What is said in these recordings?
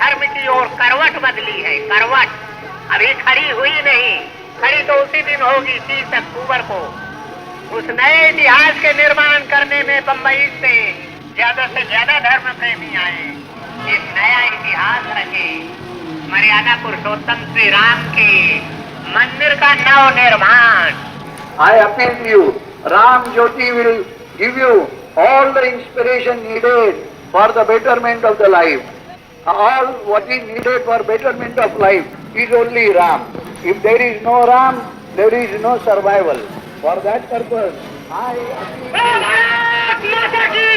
धर्म की ओर करवट बदली है, करवट अभी खड़ी हुई नहीं, खड़ी तो उसी दिन होगी 30 अक्टूबर को। उस नए इतिहास के निर्माण करने में बंबई से ज्यादा धर्म प्रेमी आए, एक नया इतिहास रचे, मर्यादा पुरुषोत्तम श्री राम के मंदिर का नव निर्माण। I appeal to you, Ram Jyoti will give you all the inspiration needed for the betterment of the life. All what is needed for betterment of life is only Ram. If there is no Ram, there is no survival. For that purpose, I माता की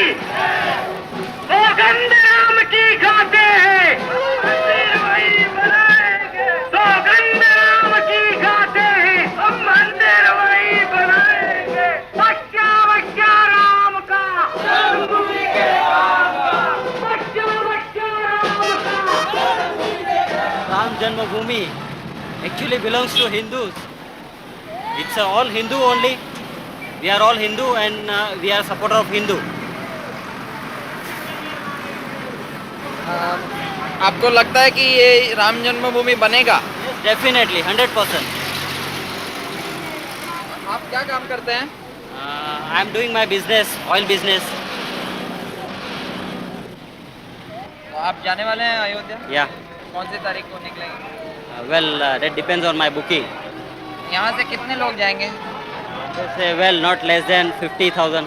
सौगंध राम की खाते हैं, सौगंध राम की खाते हैं, हम मंदिर वही बनाएंगे। बच्चा बच्चा राम का, बच्चा बच्चा राम का। Ram Janmabhoomi actually belongs to Hindus. It's all Hindu only. We are all Hindu and we are supporter of Hindu. आपको लगता है कि ये राम जन्मभूमि बनेगा? Yes, definitely, 100%. आप क्या काम करते हैं? I am doing my business, oil business. तो आप जाने वाले हैं अयोध्या? Yeah. कौन सी तारीख को निकलेंगे? Well, that depends on my booking. यहाँ से कितने लोग जाएंगे? Well, not less than 50,000.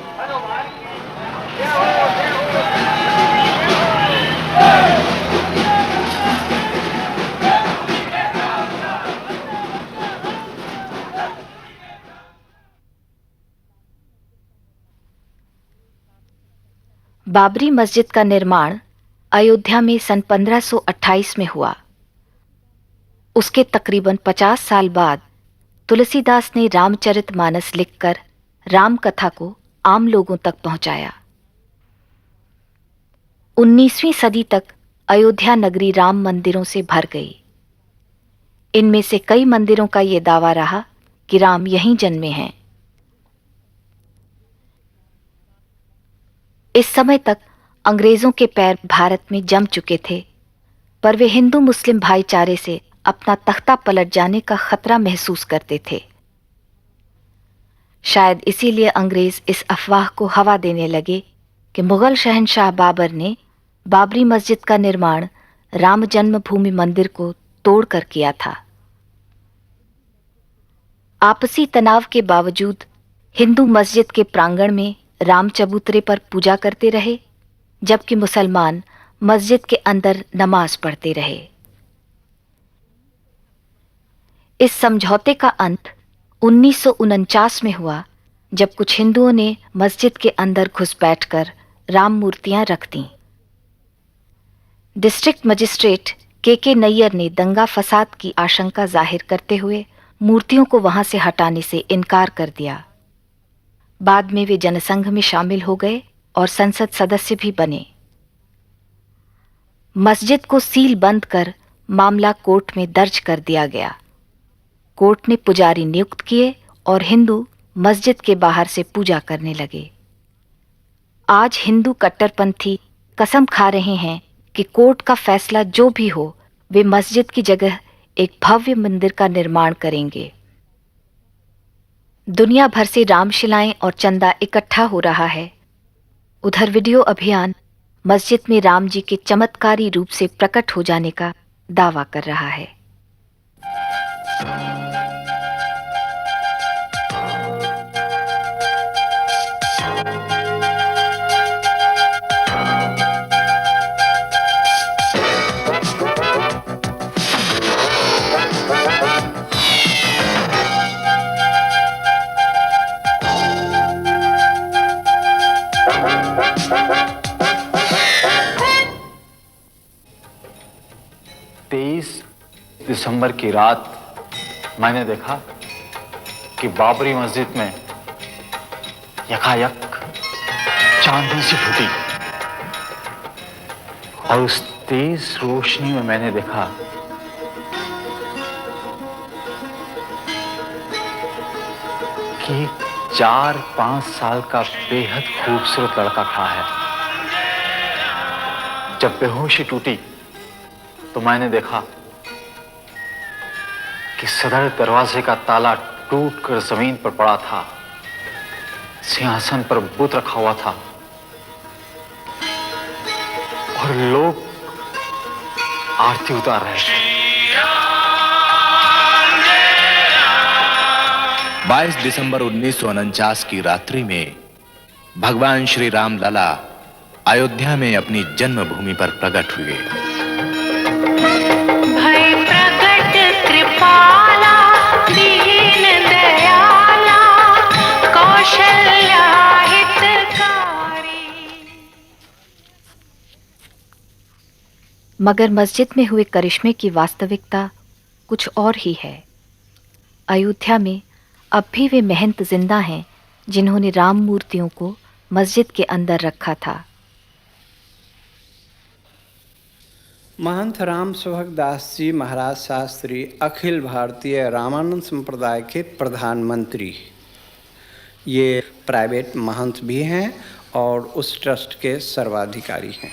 Babri मस्जिद का निर्माण अयोध्या में सन 1528 में हुआ। उसके तकरीबन 50 साल बाद तुलसीदास ने रामचरितमानस लिखकर राम कथा को आम लोगों तक पहुंचाया। 19वीं सदी तक अयोध्या नगरी राम मंदिरों से भर गई। इनमें से कई मंदिरों का ये दावा रहा कि राम यहीं जन्मे हैं। इस समय तक अंग्रेजों के पैर भारत में जम चुके थे, पर वे हिंदू मुस्लिम भाईचारे से अपना तख्ता पलट जाने का खतरा महसूस करते थे। शायद इसीलिए अंग्रेज इस अफवाह को हवा देने लगे कि मुगल शहंशाह बाबर ने बाबरी मस्जिद का निर्माण राम जन्मभूमि मंदिर को तोड़कर किया था। आपसी तनाव के बावजूद हिंदू मस्जिद के प्रांगण में राम चबूतरे पर पूजा करते रहे, जबकि मुसलमान मस्जिद के अंदर नमाज पढ़ते रहे। इस समझौते का अंत 1949 में हुआ, जब कुछ हिंदुओं ने मस्जिद के अंदर घुस बैठकर राम मूर्तियां रख दीं। डिस्ट्रिक्ट मजिस्ट्रेट के नैयर ने दंगा फसाद की आशंका जाहिर करते हुए मूर्तियों को वहां से हटाने से इनकार कर दिया। बाद में वे जनसंघ में शामिल हो गए और संसद सदस्य भी बने। मस्जिद को सील बंद कर मामला कोर्ट में दर्ज कर दिया गया। कोर्ट ने पुजारी नियुक्त किए और हिंदू मस्जिद के बाहर से पूजा करने लगे। आज हिंदू कट्टरपंथी कसम खा रहे हैं कि कोर्ट का फैसला जो भी हो, वे मस्जिद की जगह एक भव्य मंदिर का निर्माण करेंगे। दुनिया भर से रामशिलाएं और चंदा इकट्ठा हो रहा है। उधर वीडियो अभियान मस्जिद में राम जी के चमत्कारी रूप से प्रकट हो जाने का दावा कर रहा है। दिसंबर की रात मैंने देखा कि बाबरी मस्जिद में यकायक चांदनी सी फूटी और उस तेज रोशनी में मैंने देखा कि 4-5 साल का बेहद खूबसूरत लड़का खड़ा है। जब बेहोशी टूटी तो मैंने देखा कि सदर दरवाजे का ताला टूटकर जमीन पर पड़ा था। सिंहासन पर बुत रखा हुआ था और लोग आरती उतार रहे थे। 22 दिसंबर 1949 की रात्रि में भगवान श्री राम लला अयोध्या में अपनी जन्मभूमि पर प्रकट हुए। भय प्रकट कृपाला दीन दयाला कौशल्या हितकारी। मगर मस्जिद में हुए करिश्मे की वास्तविकता कुछ और ही है। अयोध्या में अब भी वे महंत जिंदा हैं जिन्होंने राम मूर्तियों को मस्जिद के अंदर रखा था। महंत राम सेवक दास जी महाराज शास्त्री अखिल भारतीय रामानंद संप्रदाय के प्रधानमंत्री, ये प्राइवेट महंत भी हैं और उस ट्रस्ट के सर्वाधिकारी हैं।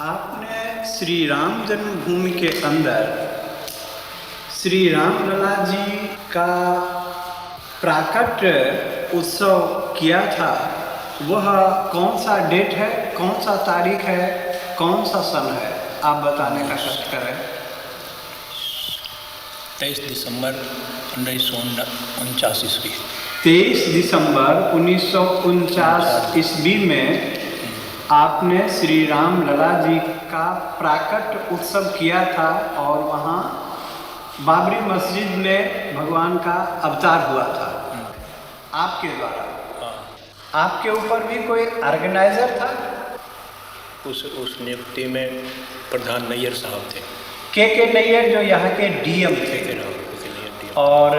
आपने श्री राम जन्मभूमि के अंदर श्री राम लला जी का प्राकट्य उत्सव किया था। वह कौन सा डेट है, कौन सा तारीख है, कौन सा सन है, आप बताने का कष्ट करें। 23 दिसंबर 1949 ईस्वी। 23 दिसंबर 1949 ईस्वी में आपने श्री राम लला जी का प्राकट्य उत्सव किया था और वहाँ बाबरी मस्जिद में भगवान का अवतार हुआ था आपके द्वारा। आपके ऊपर भी कोई ऑर्गेनाइजर था? उस नियुक्ति में प्रधान नैयर साहब थे। के नैयर जो यहाँ के डीएम थे। और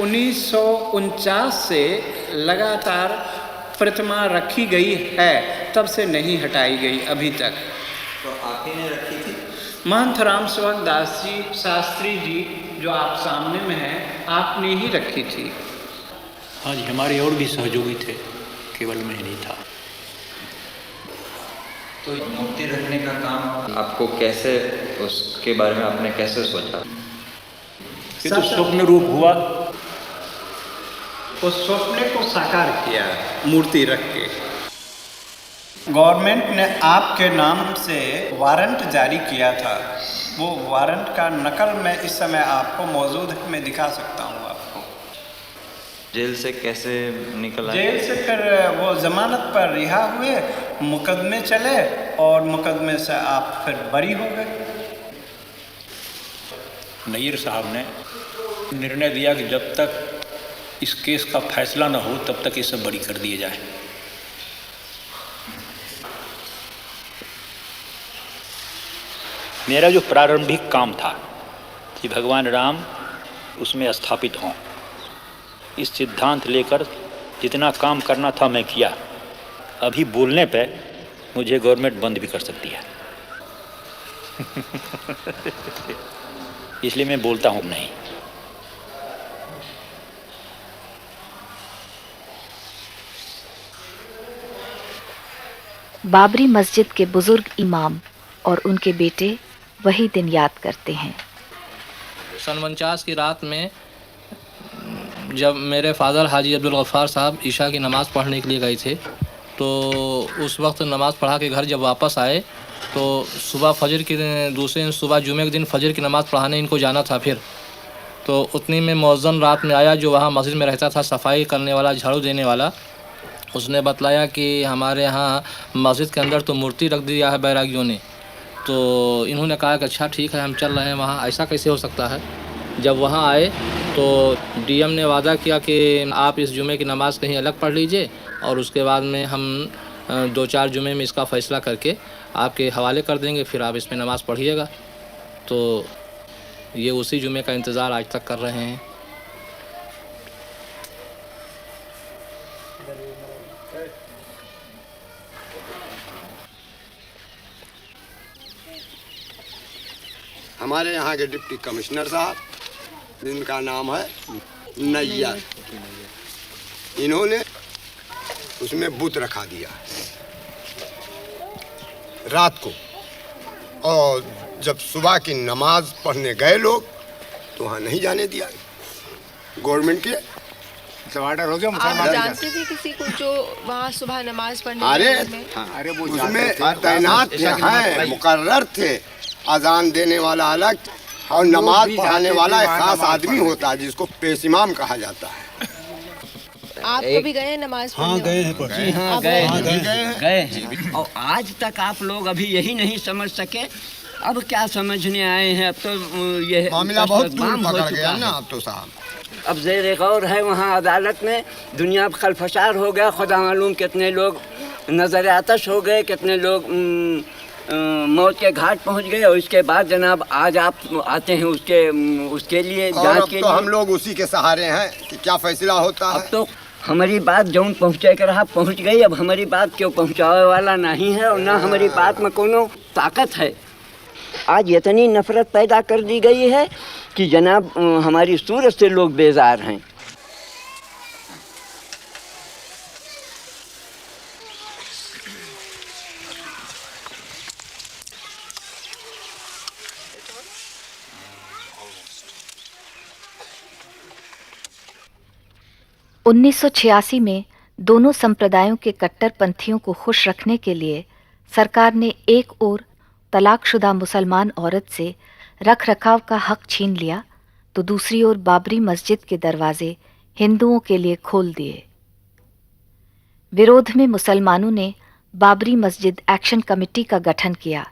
1949 से लगातार प्रतिमा रखी गई है, तब से नहीं हटाई गई अभी तक। तो आप ही ने रखी थी? महंत राम सेवक दास जी शास्त्री जी जो आप सामने में हैं, आपने ही रखी थी। हाँ जी, हमारे और भी सहयोगी थे, केवल मैं नहीं था। तो मूर्ति रखने का काम आपको कैसे, उसके बारे में आपने कैसे सोचा? ये तो स्वप्न रूप हुआ। उस स्वप्न को साकार किया मूर्ति रख के। गवर्नमेंट ने आपके नाम से वारंट जारी किया था। वो वारंट का नकल मैं इस समय आपको मौजूद है, मैं दिखा सकता हूँ आपको। जेल से कैसे निकला? जेल से फिर वो जमानत पर रिहा हुए, मुकदमे चले और मुकदमे से आप फिर बरी हो गए। नैयर साहब ने निर्णय दिया कि जब तक इस केस का फैसला न हो तब तक इसे बरी कर दिए जाए। मेरा जो प्रारंभिक काम था कि भगवान राम उसमें स्थापित हों, इस सिद्धांत लेकर जितना काम करना था मैं किया। अभी बोलने पे मुझे गवर्नमेंट बंद भी कर सकती है इसलिए मैं बोलता हूँ नहीं। बाबरी मस्जिद के बुजुर्ग इमाम और उनके बेटे वही दिन याद करते हैं। सन 49 की रात में जब मेरे फादर हाजी अब्दुल गफ्फार साहब ईशा की नमाज़ पढ़ने के लिए गए थे, तो उस वक्त नमाज़ पढ़ा के घर जब वापस आए तो सुबह फजर की दूसरे दिन सुबह जुमे के दिन फजर की नमाज़ पढ़ाने इनको जाना था। फिर तो उतनी में मौज़न रात में आया जो वहाँ मस्जिद में रहता था, सफाई करने वाला, झाड़ू देने वाला। उसने बतलाया कि हमारे यहाँ मस्जिद के अंदर तो मूर्ति रख दिया है बैरागियों ने। तो इन्होंने कहा कि अच्छा ठीक है, हम चल रहे हैं वहाँ, ऐसा कैसे हो सकता है। जब वहाँ आए तो डीएम ने वादा किया कि आप इस जुमे की नमाज़ कहीं अलग पढ़ लीजिए और उसके बाद में हम 2-4 जुमे में इसका फ़ैसला करके आपके हवाले कर देंगे, फिर आप इसमें नमाज़ पढ़िएगा। तो ये उसी जुमे का इंतज़ार आज तक कर रहे हैं। हमारे यहाँ के डिप्टी कमिश्नर साहब, जिनका नाम है नैयर, इन्होंने उसमें बुत रखा दिया रात को, और जब सुबह की नमाज पढ़ने गए लोग तो वहाँ नहीं जाने दिया गवर्नमेंट के ऑर्डर हो गया। आप जानते थे किसी को जो वहाँ सुबह नमाज पढ़ने? अरे उसमें तैनात हैं, मुकर्रर थे। अजान देने वाला अलग और नमाज पढ़ाने वाला एक खास आदमी होता है जिसको पेश इमाम कहा जाता है। आप कभी गए नमाज पढ़ने? हाँ गए हैं। हाँ गए हैं। और आज तक आप लोग अभी यही नहीं समझ सके, अब क्या समझने आए हैं? अब तो ये मामला बहुत दूर पकड़ गया ना अब तो साहब। अब ज़ेर गौर है वहाँ अदालत में, दुनिया खलफशार हो गया, खुदा मालूम कितने लोग नजर आतश हो गए, कितने लोग मौत के घाट पहुँच गए। और इसके बाद जनाब आज आप आते हैं उसके लिए जांच के लिए। तो हम लोग उसी के सहारे हैं कि क्या फैसला होता है। अब तो हमारी बात जौन पहुँचे कर रहा पहुँच गई, अब हमारी बात क्यों पहुँचाने वाला नहीं है और ना हमारी बात में कोनो ताकत है। आज इतनी नफरत पैदा कर दी गई है कि जनाब हमारी सूरत से लोग बेजार हैं। (1986) में दोनों संप्रदायों के कट्टरपंथियों को खुश रखने के लिए सरकार ने एक ओर तलाकशुदा मुसलमान औरत से रख रखाव का हक छीन लिया तो दूसरी ओर बाबरी मस्जिद के दरवाजे हिंदुओं के लिए खोल दिए। विरोध में मुसलमानों ने बाबरी मस्जिद एक्शन कमेटी का गठन किया,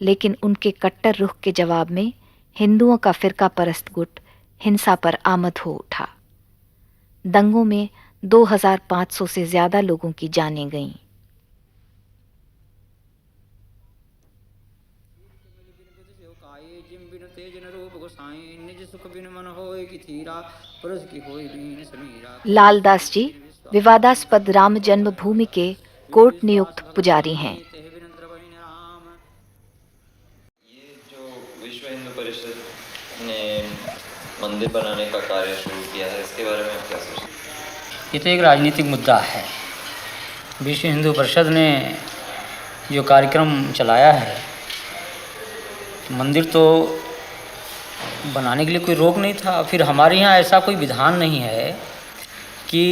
लेकिन उनके कट्टर रुख के जवाब में हिंदुओं का फिरका परस्त गुट हिंसा पर आमद हो उठा। दंगों में 2500 से ज्यादा लोगों की जानें गईं। लालदास जी विवादास्पद राम जन्मभूमि के कोर्ट नियुक्त पुजारी हैं। ये जो विश्व हिंदू परिषद ने मंदिर बनाने का कार्य शुरू किया है, इसके बारे में आप क्या सोचते हैं? ये तो एक राजनीतिक मुद्दा है। विश्व हिंदू परिषद ने जो कार्यक्रम चलाया है, मंदिर तो बनाने के लिए कोई रोक नहीं था। फिर हमारे यहाँ ऐसा कोई विधान नहीं है कि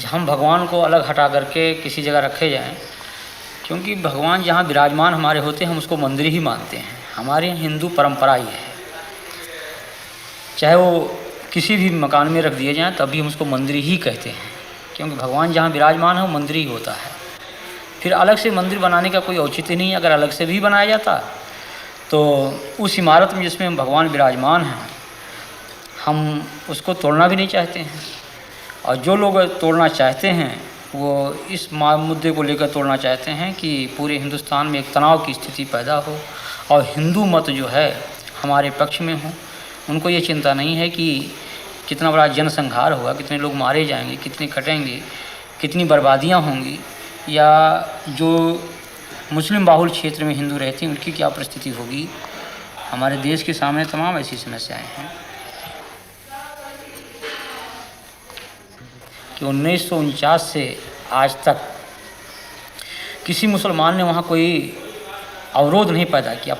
हम भगवान को अलग हटा करके किसी जगह रखे जाएं, क्योंकि भगवान जहाँ विराजमान हमारे होते हैं हम उसको मंदिर ही मानते हैं। हमारे यहाँ हिंदू परंपरा ही है, चाहे वो किसी भी मकान में रख दिए जाएं तब भी हम उसको मंदिर ही कहते हैं, क्योंकि भगवान जहाँ विराजमान है वो मंदिर ही होता है। फिर अलग से मंदिर बनाने का कोई औचित्य नहीं है। अगर अलग से भी बनाया जाता तो उस इमारत में जिसमें भगवान विराजमान हैं हम उसको तोड़ना भी नहीं चाहते हैं। और जो लोग तोड़ना चाहते हैं वो इस मुद्दे को लेकर तोड़ना चाहते हैं कि पूरे हिंदुस्तान में एक तनाव की स्थिति पैदा हो और हिंदू मत जो है हमारे पक्ष में हो। उनको ये चिंता नहीं है कि कितना बड़ा जनसंहार होगा, कितने लोग मारे जाएंगे, कितने कटेंगे, कितनी बर्बादियां होंगी, या जो मुस्लिम बाहुल क्षेत्र में हिंदू रहते हैं उनकी क्या परिस्थिति होगी। हमारे देश के सामने तमाम ऐसी समस्याएं हैं कि 1949 से आज तक किसी मुसलमान ने वहाँ कोई अवरोध नहीं पैदा किया।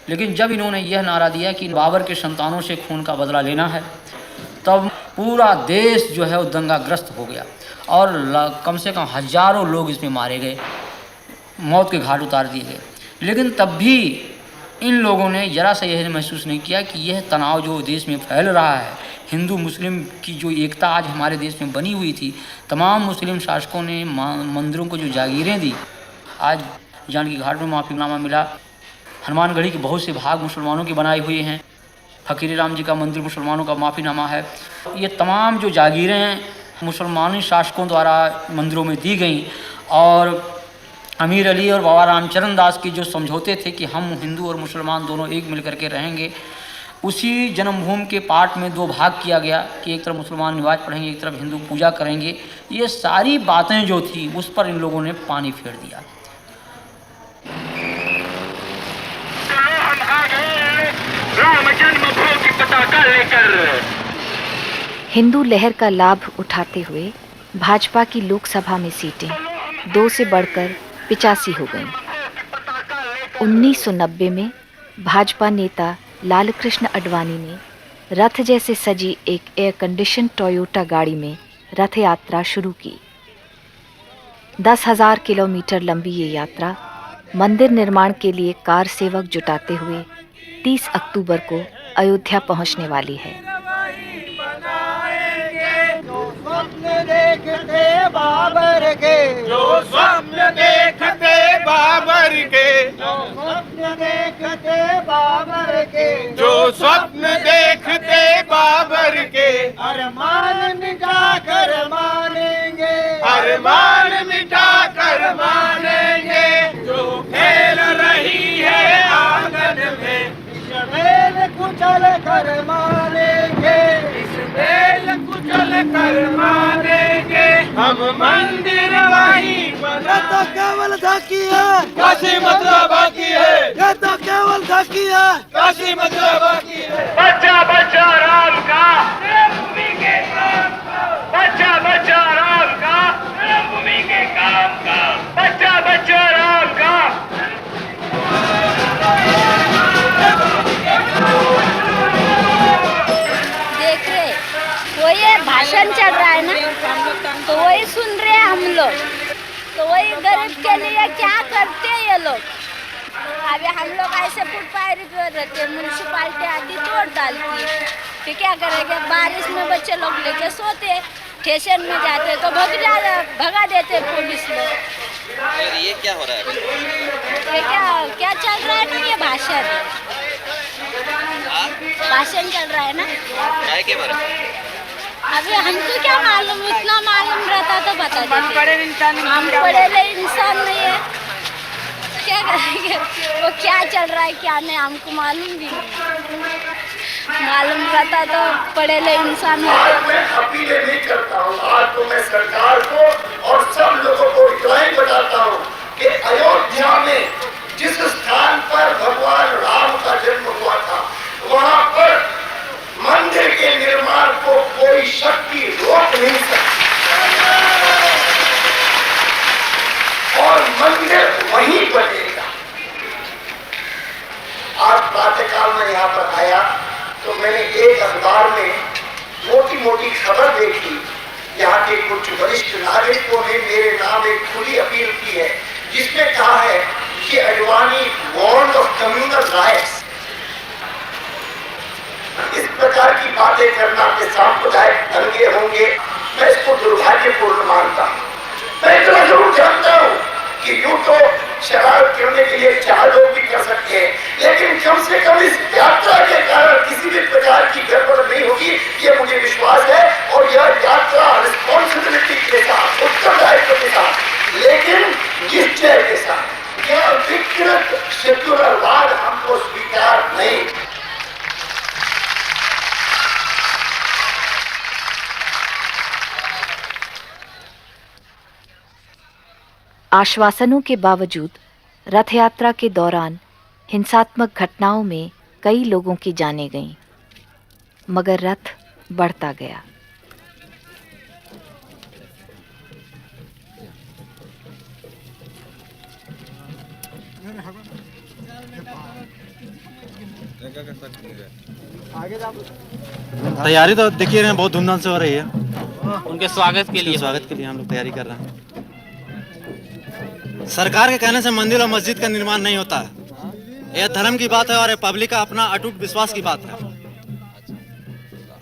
लेकिन जब इन्होंने यह नारा दिया कि बाबर के संतानों से खून का बदला लेना है, तब पूरा देश जो है वो दंगाग्रस्त हो गया और कम से कम हजारों लोग इसमें मारे गए, मौत के घाट उतार दिए गए। लेकिन तब भी इन लोगों ने ज़रा सा यह महसूस नहीं किया कि यह तनाव जो देश में फैल रहा है, हिंदू मुस्लिम की जो एकता आज हमारे देश में बनी हुई थी, तमाम मुस्लिम शासकों ने मंदिरों को जो जागीरें दी। आज जानकी घाट में माफ़ीनामा मिला, हनुमानगढ़ी के बहुत से भाग मुसलमानों के बनाए हुए हैं, फकीर राम जी का मंदिर मुसलमानों का माफ़ीनामा है। ये तमाम जो जागीरें मुसलमानी शासकों द्वारा मंदिरों में दी गई और अमीर अली और बाबा रामचरण दास की जो समझौते थे कि हम हिंदू और मुसलमान दोनों एक मिल करके रहेंगे, उसी जन्मभूमि के पार्ट में दो भाग किया गया कि एक तरफ मुसलमान नमाज पढ़ेंगे, एक तरफ हिंदू पूजा करेंगे। ये सारी बातें जो थी उस पर इन लोगों ने पानी फेर दिया। राम जन्मभूमि की पताका लेकर हिंदू लहर का लाभ उठाते हुए भाजपा की लोकसभा में सीटें 2 से बढ़कर 85 हो गईं। 1990 में भाजपा नेता लालकृष्ण आडवाणी ने रथ जैसे सजी एक एयर कंडीशन टोयोटा गाड़ी में रथ यात्रा शुरू की। 10,000 किलोमीटर लंबी ये यात्रा मंदिर निर्माण के लिए कार सेवक जुटाते हुए 30 अक्टूबर को अयोध्या पहुंचने वाली है। देखते बाबर के, जो स्वप्न देखते बाबर के, जो स्वप्न देखते बाबर के, जो स्वप्न देखते बाबर के, अरमान मिटा कर मानेंगे, अरमान मिटा कर मानेंगे, जो खेल रही है आंगन में, इस बेल कुचल कर मानेंगे, इस बेल कुचल कर मानेंगे, हम मंदिर वहीं बना। ये तो केवल झांकी है, काशी मथुरा बाकी है, ये तो केवल झांकी है, काशी मथुरा बाकी है। बच्चा बच्चा राम का, भूमि के काम का, बच्चा बच्चा राम का, भूमि के काम का, बच्चा बच्चा राम का। देख रहे वो ये भाषण चल रहा है ना, तो वही सुन रहे हैं हम लोग, तो वही गरीब के लिए क्या करते हैं ये लोग। अभी हम लोग ऐसे फुटपाथ पर रहते, म्यूनसिपालिटी आती तोड़ डालती है, फिर क्या करेंगे। बारिश में बच्चे लोग लेके सोते, स्टेशन में जाते तो भगा देते पुलिस लोग। ये क्या हो रहा है? ये क्या चल रहा है ना, ये भाषण चल रहा है ना। के बारे में अभी हमको क्या मालूम, इतना मालूम रहता तो बता देते। हम पढ़े इंसान नहीं है, क्या करेंगे। वो क्या चल रहा है क्या नहीं हमको मालूम भी नहीं, मालूम रहता तो पढ़े ले इंसान होते। मैं अपील नहीं करता हूँ, आज तो मैं सरकार को और सब लोगों को इतना ही बताता हूँ कि अयोध्या में जिस स्थान पर भगवान राम का जन्म हुआ था, वहाँ पर मंदिर के निर्माण को कोई शक्ति रोक नहीं सकती, और मंदिर वहीं बनेगा। आज प्रातःकाल में यहाँ पर आया तो मैंने एक अखबार में मोटी मोटी खबर देखी। यहाँ के कुछ वरिष्ठ नागरिकों ने मेरे नाम एक खुली अपील की है, जिसमें कहा है कि Advani warned of communal riots. इस प्रकार की बातें करना के सांप्रदायिक दंगे होंगे, मैं इसको दुर्भाग्यपूर्ण मानता हूँ। मैं इतना जरूर जानता हूँ कि यूं तो शरारत करने के लिए 4 लोग भी कर सकते हैं, लेकिन कम से कम इस यात्रा के कारण किसी भी प्रकार की गड़बड़ नहीं होगी, ये मुझे विश्वास है। और यह यात्रा रिस्पॉन्सिबिलिटी के साथ, उत्तरदायित्व के साथ, लेकिन निश्चय के साथ। यह विकृत सेक्युलरवाद हमको स्वीकार नहीं। आश्वासनों के बावजूद रथ यात्रा के दौरान हिंसात्मक घटनाओं में कई लोगों की जानें गईं, मगर रथ बढ़ता गया। तैयारी तो देखिए रहे हैं, बहुत धूमधाम से हो रही है। उनके स्वागत के लिए हम लोग तैयारी कर रहे हैं। सरकार के कहने से मंदिर और मस्जिद का निर्माण नहीं होता है। यह धर्म की बात है और पब्लिक का अपना अटूट विश्वास की बात है।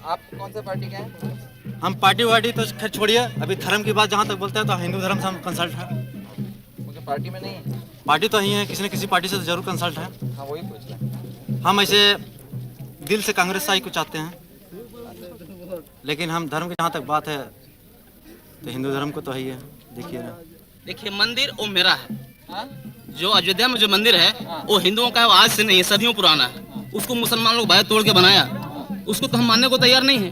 आप कौन से पार्टी के हैं? हम पार्टी वार्टी तो खैर छोड़िए, अभी धर्म की बात जहाँ तक बोलते हैं तो हिंदू धर्म से हम कंसल्ट है। पार्टी में नहीं है? पार्टी तो ही है, किसी न किसी पार्टी से तो जरूर कंसल्ट है। हाँ, वही पूछ रहे हैं। हम ऐसे दिल से कांग्रेस आई को चाहते हैं, लेकिन हम धर्म की जहाँ तक बात है तो हिंदू धर्म को तो ही है। देखिए मंदिर वो मेरा है, जो अयोध्या में जो मंदिर है वो हिंदुओं का है, वो आज से नहीं है, सदियों पुराना है। उसको मुसलमान लोग बाहर तोड़ के बनाया, उसको तो हम मानने को तैयार नहीं है।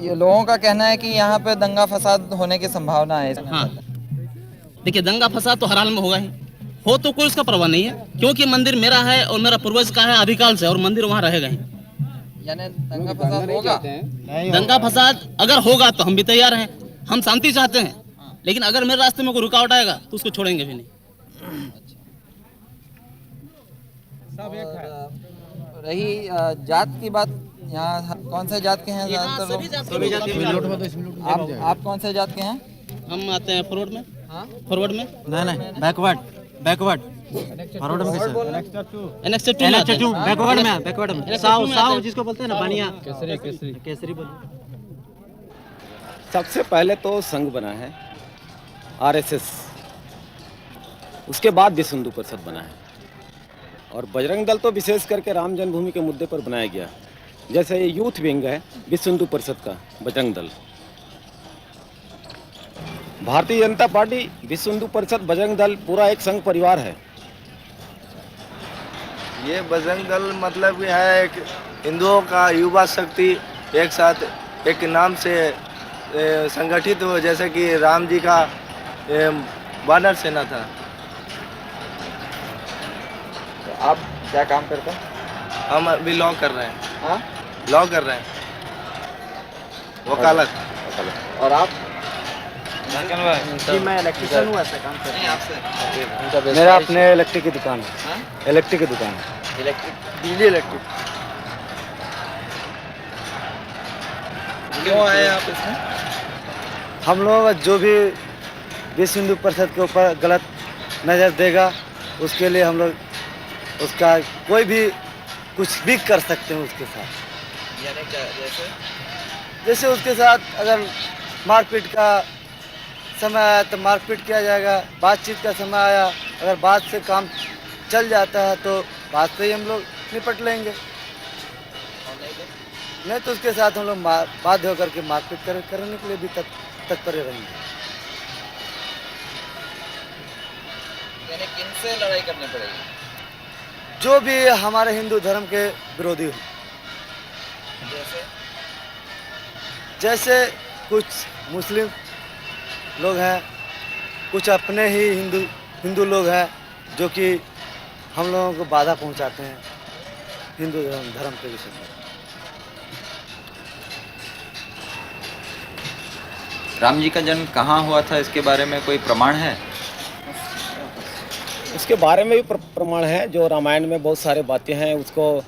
ये लोगों का कहना है कि यहाँ पे दंगा फसाद होने की संभावना है। हाँ, देखिए दंगा फसाद तो हर हाल में होगा ही, हो तो कोई उसका परवाह नहीं है, क्योंकि मंदिर मेरा है और मेरा पूर्वज का है अधिकाल से, और मंदिर वहाँ रहेगा ही। यानी दंगा फसाद होगा? दंगा फसाद अगर होगा तो हम भी तैयार हैं, हम शांति चाहते हैं, लेकिन अगर मेरे रास्ते में कोई रुकावट आएगा तो उसको छोड़ेंगे भी नहीं। और रही जात की बात, यहाँ कौन से जात के हैं ज़्यादातर लोग? आप कौन से जात के हैं? हम आते हैं फॉरवर्ड में। हाँ फॉरवर्ड में नहीं बैकवर्ड फॉरवर्ड में एनेक्स 2 बैकवर्ड में साव जिसको बोलते हैं ना बनिया केसरी बोलो। सबसे पहले तो संघ बना है आरएसएस, उसके बाद विश्व हिंदू परिषद बना है, और बजरंग दल तो विशेष करके राम जन्मभूमि के मुद्दे पर बनाया गया। जैसे ये यूथ विंग है विश्व हिंदू परिषद का बजरंग दल, भारतीय जनता पार्टी, विश्व हिंदू परिषद, बजरंग दल पूरा एक संघ परिवार है। ये बजरंग दल मतलब है एक हिंदुओं का युवा शक्ति एक साथ एक नाम से संगठित हो, जैसे कि राम जी का वानर सेना था। तो आप क्या काम करते हैं? हम अभी लॉ कर रहे हैं। हाँ लॉ कर रहे हैं, वकालत। और आप? जी मैं इलेक्ट्रिशियन हूँ, ऐसा काम कर रहे हैं आपसे। मेरा अपने इलेक्ट्रिक की दुकान है। इलेक्ट्रिक की दुकान है, बिजली इलेक्ट्रिक। क्यों आए आप इसमें? हम लोग जो भी विश्व हिंदू परिषद के ऊपर गलत नज़र देगा उसके लिए हम लोग उसका कोई भी कुछ भी कर सकते हैं उसके साथ। यानी क्या? जैसे उसके साथ अगर मारपीट का समय आया तो मारपीट किया जाएगा, बातचीत का समय आया अगर बात से काम चल जाता है तो बात से ही हम लोग निपट लेंगे, नहीं तो उसके साथ हम लोग बाध्य होकर के मारपीट करने के लिए भी तत्पर रहेंगे। यानी किनसे लड़ाई करनी पड़ेगी? जो भी हमारे हिंदू धर्म के विरोधी हो, जैसे कुछ मुस्लिम लोग हैं, कुछ अपने ही हिंदू लोग हैं जो कि हम लोगों को बाधा पहुंचाते हैं हिंदू धर्म के विषय में। राम जी का जन्म कहाँ हुआ था, इसके बारे में कोई प्रमाण है? उसके बारे में भी प्रमाण है, जो रामायण में बहुत सारे बातें हैं, उसको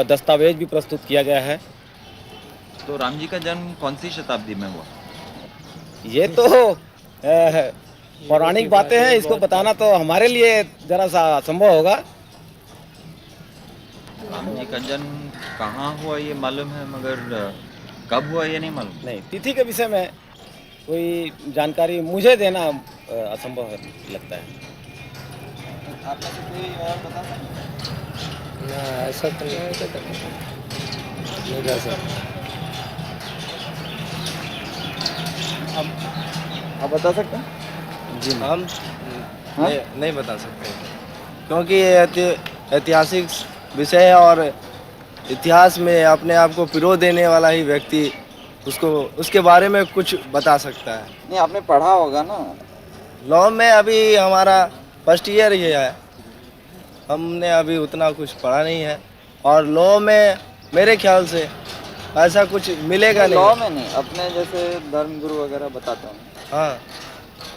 दस्तावेज भी प्रस्तुत किया गया है। तो राम जी का जन्म कौन सी शताब्दी में हुआ? ये तो पौराणिक बातें हैं, इसको बताना तो हमारे लिए जरा सा असंभव होगा। राम जी का जन्म कहाँ हुआ ये मालूम है, मगर कब हुआ ये नहीं मालूम। नहीं, तिथि के विषय में कोई जानकारी मुझे देना असंभव लगता है। आप में से कोई और बता सकते? ना, ऐसा तो नहीं कर सकता। आप बता सकते हैं? जी हम नहीं बता सकते, क्योंकि ये ऐतिहासिक विषय है और इतिहास में अपने आप को पिरो देने वाला ही व्यक्ति उसके बारे में कुछ बता सकता है। नहीं, आपने पढ़ा होगा ना लॉ में? अभी हमारा फर्स्ट ईयर ही है, हमने अभी उतना कुछ पढ़ा नहीं है, और लॉ में मेरे ख्याल से ऐसा कुछ मिलेगा नहीं। लॉ में नहीं, अपने जैसे धर्मगुरु वगैरह बताते हैं। हाँ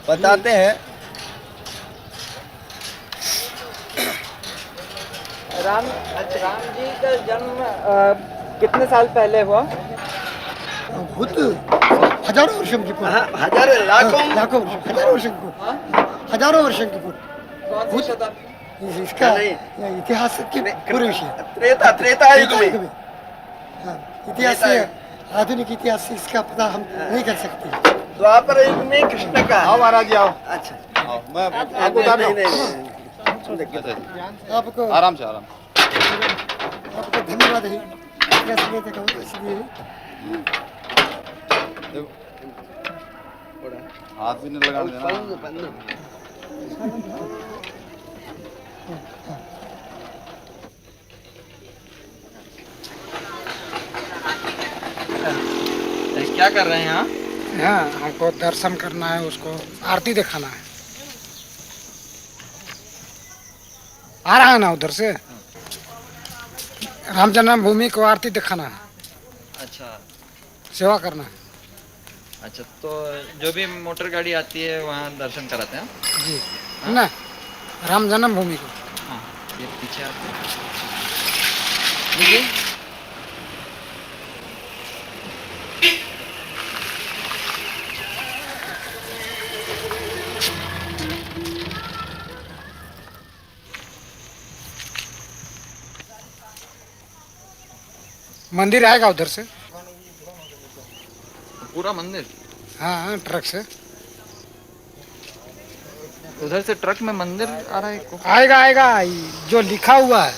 बताते हैं। राम जी का जन्म कितने साल पहले हुआ? हजारों वर्षांपूर्वी। हजारों वर्षांपूर्वी। कौन सी शताब्दी? इसका इतिहास के पूरे विषय त्रेता युग में। इतिहास से, आधुनिक इतिहास से इसका पता हम नहीं कर सकते। द्वापर युग में कृष्ण का। आओ महाराज जी, आओ। अच्छा आओ, मैं आपको बता दूं। आपको आराम से आराम। आपको धन्यवाद है इसलिए। हाथ भी नहीं लगा देना। क्या कर रहे हैं यहाँ? हाँ, हमको दर्शन करना है, उसको आरती दिखाना है। आ रहा है ना उधर से, राम जन्मभूमि को आरती दिखाना है। अच्छा, सेवा करना है। अच्छा, तो जो भी मोटर गाड़ी आती है वहाँ दर्शन कराते हैं जी, है ना, राम जन्मभूमि को। ये पीछे आते देखिए मंदिर आएगा उधर से पूरा मंदिर। हाँ ट्रक से उधर से ट्रक में मंदिर आ रहा है। आएगा आएगा जो लिखा हुआ है।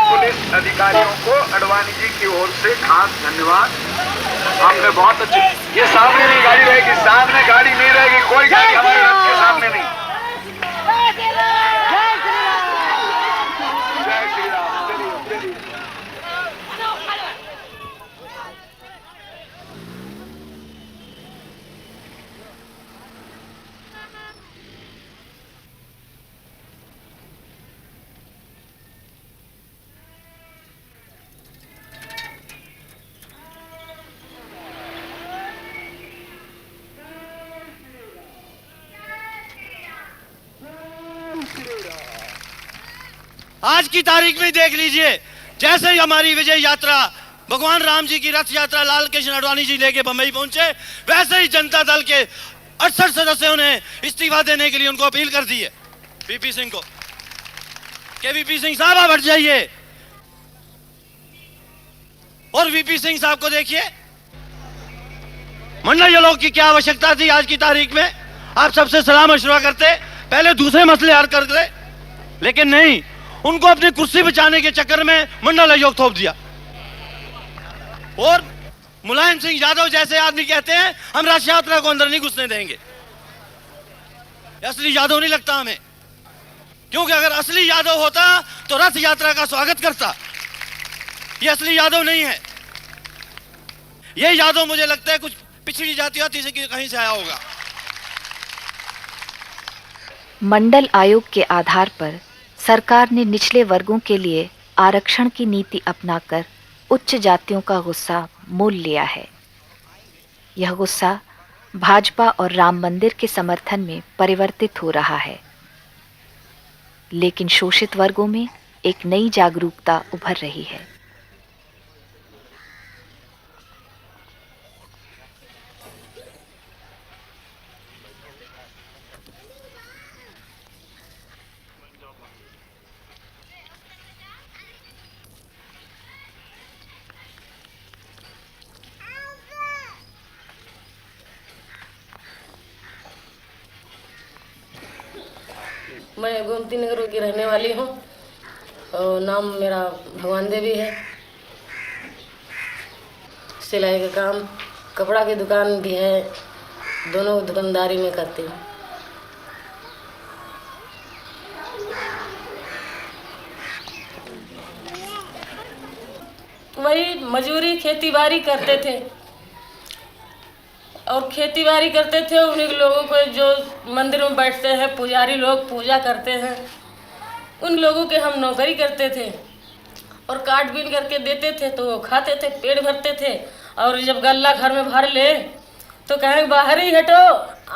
पुलिस अधिकारियों को अडवाणी जी की ओर से खास धन्यवाद। आपने बहुत अच्छी, ये सामने नहीं गाड़ी रहेगी, सामने गाड़ी नहीं रहेगी, कोई गाड़ी हमारे रथ के सामने नहीं। जय श्री राम। चलिए चलिए। आज की तारीख में देख लीजिए, जैसे ही हमारी विजय यात्रा भगवान राम जी की रथ यात्रा लाल कृष्ण आडवाणी जी लेके बंबई पहुंचे, वैसे ही जनता दल के 68 सदस्यों ने इस्तीफा देने के लिए उनको अपील कर दी है वीपी सिंह को कि वीपी सिंह साहब आप हट जाइए। और वीपी सिंह साहब को देखिए, मंडल लोग की क्या आवश्यकता थी आज की तारीख में? आप सबसे सलाह मशवरा करते, पहले दूसरे मसले हल करते, लेकिन नहीं, उनको अपनी कुर्सी बचाने के चक्कर में मंडल आयोग थोप दिया। और मुलायम सिंह यादव जैसे आदमी कहते हैं हम रथ यात्रा को अंदर नहीं घुसने देंगे। असली यादव नहीं लगता हमें, क्योंकि अगर असली यादव होता तो रथ यात्रा का स्वागत करता। ये असली यादव नहीं है, ये यादव मुझे लगता है कुछ पिछड़ी जाति से कहीं से आया होगा। मंडल आयोग के आधार पर सरकार ने निचले वर्गों के लिए आरक्षण की नीति अपनाकर उच्च जातियों का गुस्सा मोल लिया है। यह गुस्सा भाजपा और राम मंदिर के समर्थन में परिवर्तित हो रहा है, लेकिन शोषित वर्गों में एक नई जागरूकता उभर रही है। मैं गोमती नगर की रहने वाली हूँ और नाम मेरा भगवान देवी है। सिलाई का काम, कपड़ा की दुकान भी है, दोनों दुकानदारी में करती हूँ। वही मजूरी खेती बाड़ी करते थे और खेती बाड़ी करते थे। उन्हीं लोगों को जो मंदिर में बैठते हैं पुजारी लोग पूजा करते हैं, उन लोगों के हम नौकरी करते थे और काट बीन करके देते थे तो वो खाते थे, पेट भरते थे। और जब गल्ला घर में भर ले तो कहें बाहर ही हटो,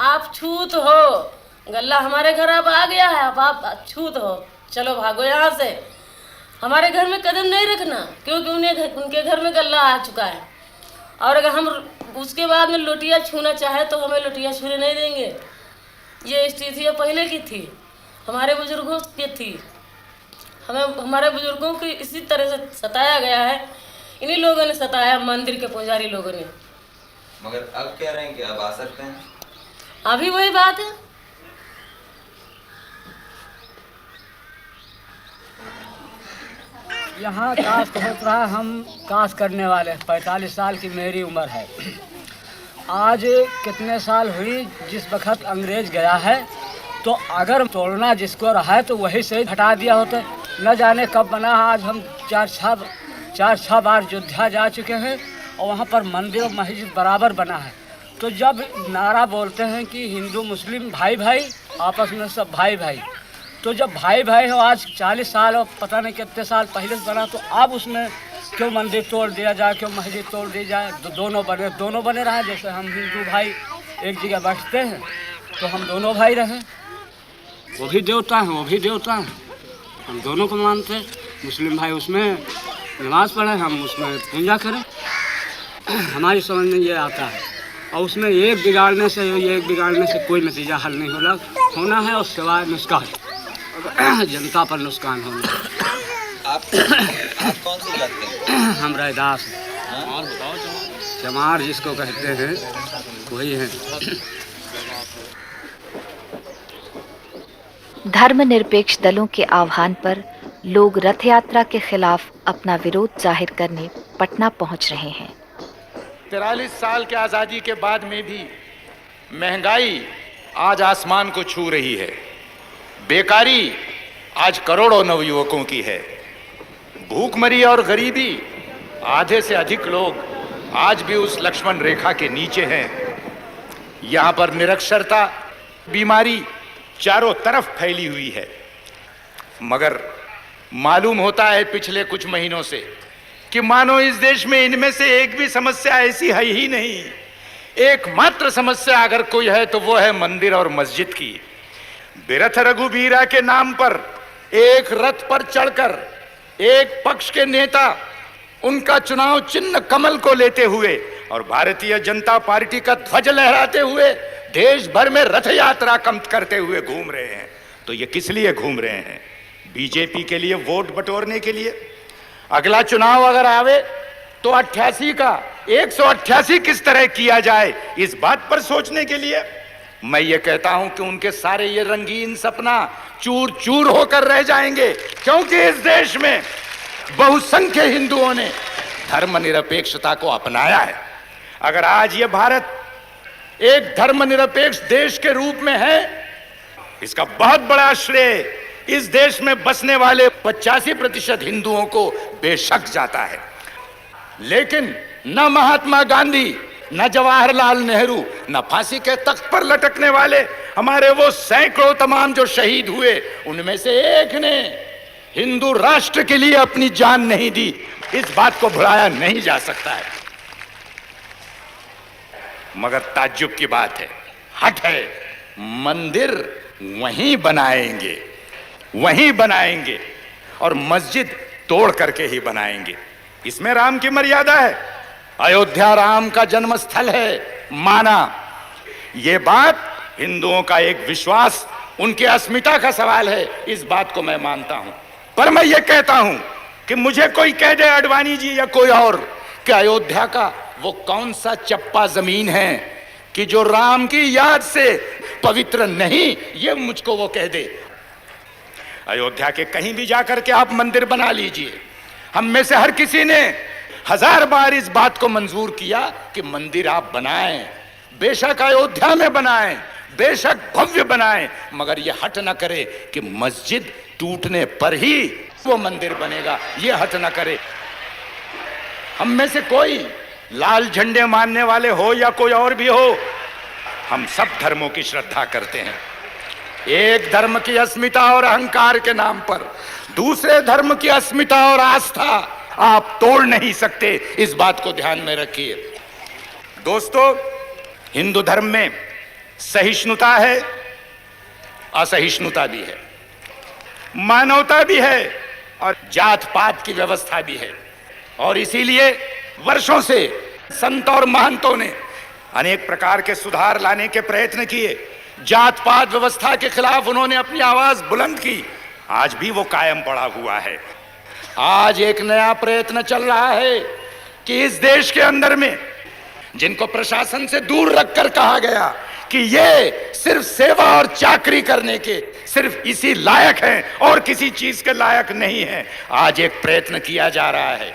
आप छूत हो, गल्ला हमारे घर अब आ गया है, अब आप छूत हो, चलो भागो यहाँ से। हमारे घर में कदम नहीं रखना, क्योंकि उनके घर में गल्ला आ चुका है। और अगर हम उसके बाद में लोटिया छूना चाहे तो हमें लोटिया छूने नहीं देंगे। ये स्थिति पहले की थी, हमारे बुजुर्गों की थी। हमारे बुजुर्गों को इसी तरह से सताया गया है, इन्हीं लोगों ने सताया, मंदिर के पुजारी लोगों ने। मगर अब कह रहे हैं कि अब आ सकते हैं। अभी वही बात है। यहाँ कास्ट होता रहा, हम कास्ट करने वाले 45 साल की मेरी उम्र है। आज कितने साल हुई जिस वक्त अंग्रेज गया है, तो अगर तोड़ना जिसको रहा है तो वही से हटा दिया होता। न जाने कब बना। आज हम चार छः बार अयोध्या जा चुके हैं और वहाँ पर मंदिर और मस्जिद बराबर बना है। तो जब नारा बोलते हैं कि हिंदू मुस्लिम भाई भाई, आपस में सब भाई भाई, तो जब भाई भाई हो आज 40 साल और पता नहीं कितने साल पहले से बना, तो अब उसमें क्यों मंदिर तोड़ दिया जाए, क्यों मस्जिद तोड़ दी जाए? दोनों बने रहे। जैसे हम हिंदू भाई एक जगह बैठते हैं तो हम दोनों भाई रहे। वो भी देवता हैं, वो भी देवता हैं, हम दोनों को मानते हैं। मुस्लिम भाई उसमें नमाज पढ़े, हम उसमें पूजा करें। हमारी समझ में ये आता है। और उसमें एक बिगाड़ने से कोई नतीजा हल नहीं होना है, और सिवाय नुकसान, जनता पर नुकसान होना। आप कौन सी जात के? हम रैदास चमार जिसको कहते हैं वही हैं। धर्मनिरपेक्ष दलों के आह्वान पर लोग रथ यात्रा के खिलाफ अपना विरोध जाहिर करने पटना पहुंच रहे हैं। 43 साल के आज़ादी के बाद में भी महंगाई आज आसमान को छू रही है। बेकारी आज करोड़ों नवयुवकों की है। भूखमरी और गरीबी, आधे से अधिक लोग आज भी उस लक्ष्मण रेखा के नीचे हैं। यहाँ पर निरक्षरता, बीमारी चारों तरफ फैली हुई है। मगर मालूम होता है पिछले कुछ महीनों से कि मानो इस देश में इनमें से एक भी समस्या ऐसी है ही नहीं। एकमात्र समस्या अगर कोई है तो वो है मंदिर और मस्जिद की। बिरथ रघुबीरा के नाम पर एक रथ पर चढ़कर एक पक्ष के नेता उनका चुनाव चिन्ह कमल को लेते हुए और भारतीय जनता पार्टी का ध्वज लहराते हुए देश भर में रथ यात्रा करते हुए घूम रहे हैं। तो ये किस लिए घूम रहे हैं? बीजेपी के लिए वोट बटोरने के लिए। अगला चुनाव अगर आवे तो 88 का 188 किस तरह किया जाए, इस बात पर सोचने के लिए। मैं ये कहता हूं कि उनके सारे ये रंगीन सपना चूर चूर होकर रह जाएंगे, क्योंकि इस देश में बहुसंख्य हिंदुओं ने धर्मनिरपेक्षता को अपनाया है। अगर आज ये भारत एक धर्मनिरपेक्ष देश के रूप में है, इसका बहुत बड़ा श्रेय इस देश में बसने वाले 85% हिंदुओं को बेशक जाता है। लेकिन न महात्मा गांधी, न जवाहरलाल नेहरू, न फांसी के तख्त पर लटकने वाले हमारे वो सैकड़ों तमाम जो शहीद हुए, उनमें से एक ने हिंदू राष्ट्र के लिए अपनी जान नहीं दी। इस बात को भुलाया नहीं जा सकता है। मगर ताज्जुब की बात है, हट है, मंदिर वहीं बनाएंगे और मस्जिद तोड़ करके ही बनाएंगे। इसमें राम की मर्यादा है। अयोध्या राम का जन्म स्थल है, माना। यह बात हिंदुओं का एक विश्वास, उनकी अस्मिता का सवाल है, इस बात को मैं मानता हूं। पर मैं ये कहता हूं कि मुझे कोई कह दे, अडवाणी जी या कोई और, कि अयोध्या का वो कौन सा चप्पा जमीन है कि जो राम की याद से पवित्र नहीं, ये मुझको वो कह दे। अयोध्या के कहीं भी जाकर के आप मंदिर बना लीजिए। हम में से हर किसी ने 1000 बार इस बात को मंजूर किया कि मंदिर आप बनाएं, बेशक अयोध्या में बनाएं, बेशक भव्य बनाएं, मगर ये हट न करे कि मस्जिद टूटने पर ही वो मंदिर बनेगा। ये हट न करे। हम में से कोई लाल झंडे मानने वाले हो या कोई और भी हो, हम सब धर्मों की श्रद्धा करते हैं। एक धर्म की अस्मिता और अहंकार के नाम पर दूसरे धर्म की अस्मिता और आस्था आप तोड़ नहीं सकते। इस बात को ध्यान में रखिए। दोस्तों, हिंदू धर्म में सहिष्णुता है, असहिष्णुता भी है, मानवता भी है और जात पात की व्यवस्था भी है। और इसीलिए वर्षों से संत और महंतों ने अनेक प्रकार के सुधार लाने के प्रयत्न किए। जात पात व्यवस्था के खिलाफ उन्होंने अपनी आवाज बुलंद की। आज भी वो कायम पड़ा हुआ है। आज एक नया प्रयत्न चल रहा है कि इस देश के अंदर में जिनको प्रशासन से दूर रखकर कहा गया कि ये सिर्फ सेवा और चाकरी करने के सिर्फ इसी लायक हैं और किसी चीज के लायक नहीं हैं, आज एक प्रयत्न किया जा रहा है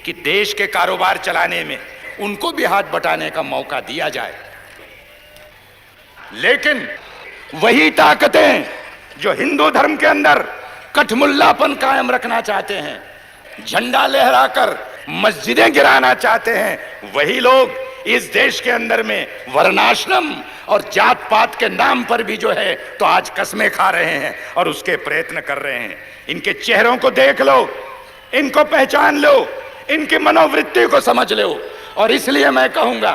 कि देश के कारोबार चलाने में उनको भी हाथ बटाने का मौका दिया जाए। लेकिन वही ताकतें जो हिंदू धर्म के अंदर कठमुल्लापन कायम रखना चाहते हैं, झंडा लहराकर मस्जिदें गिराना चाहते हैं, वही लोग इस देश के अंदर में वर्णाश्रम और जात पात के नाम पर भी जो है तो आज कस्में खा रहे हैं और उसके प्रयत्न कर रहे हैं। इनके चेहरों को देख लो, इनको पहचान लो, इनकी मनोवृत्ति को समझ लो। और इसलिए मैं कहूंगा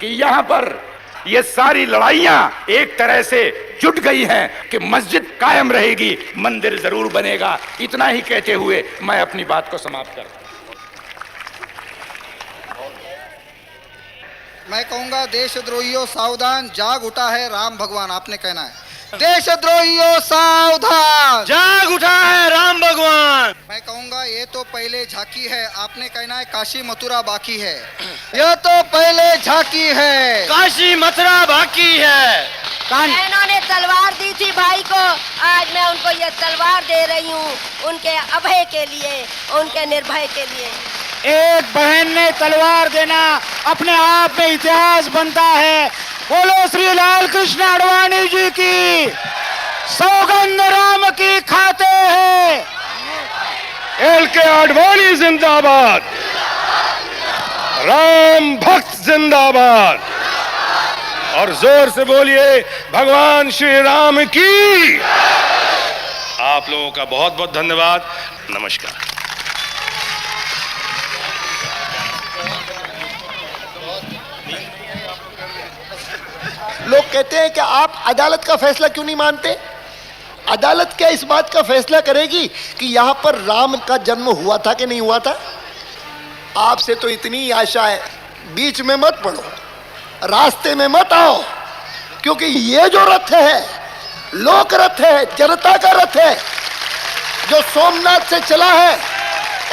कि यहां पर ये सारी लड़ाइयां एक तरह से जुट गई हैं कि मस्जिद कायम रहेगी, मंदिर जरूर बनेगा। इतना ही कहते हुए मैं अपनी बात को समाप्त करता हूं। मैं कहूंगा देशद्रोहियों सावधान, जाग उठा है राम भगवान। आपने कहना है देशद्रोहियों सावधान, जाग उठा है राम भगवान। मैं कहूंगा ये तो पहले झांकी है। आपने कहना है काशी मथुरा बाकी है। यह तो पहले झांकी है, काशी मथुरा बाकी है। बहनों ने तलवार दी थी भाई को, आज मैं उनको ये तलवार दे रही हूँ, उनके अभय के लिए, उनके निर्भय के लिए। एक बहन ने तलवार देना अपने आप में इतिहास बनता है। बोलो श्री लाल कृष्ण आडवाणी जी की, सौगंध राम की खाते हैं। LK आडवाणी जिंदाबाद, राम भक्त जिंदाबाद। और जोर से बोलिए भगवान श्री राम की। आप लोगों का बहुत बहुत धन्यवाद। नमस्कार। लोग कहते हैं कि आप अदालत का फैसला क्यों नहीं मानते? अदालत क्या इस बात का फैसला करेगी कि यहां पर राम का जन्म हुआ था कि नहीं हुआ था? आपसे तो इतनी आशा है, बीच में मत पड़ो, रास्ते में मत आओ, क्योंकि ये जो रथ है लोक रथ है, जनता का रथ है, जो सोमनाथ से चला है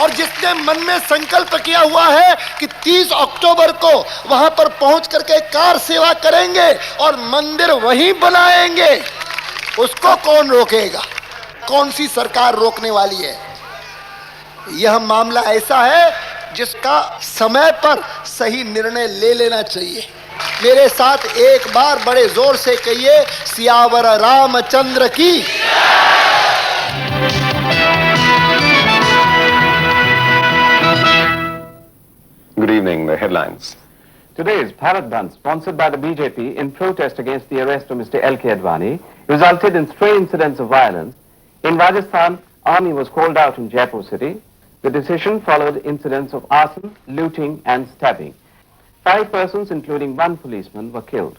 और जिसने मन में संकल्प किया हुआ है कि 30 अक्टूबर को वहां पर पहुंच करके कार सेवा करेंगे और मंदिर वहीं बनाएंगे, उसको कौन रोकेगा? कौन सी सरकार रोकने वाली है? यह मामला ऐसा है जिसका समय पर सही निर्णय ले लेना चाहिए। मेरे साथ एक बार बड़े जोर से कहिए, सियावर रामचंद्र की। Good evening. The headlines. Today's Bharat Bandh, sponsored by the BJP in protest against the arrest of Mr. LK Advani, resulted in stray incidents of violence. In Rajasthan, army was called out in Jaipur city. The decision followed incidents of arson, looting and stabbing. 5 persons, including 1 policeman, were killed.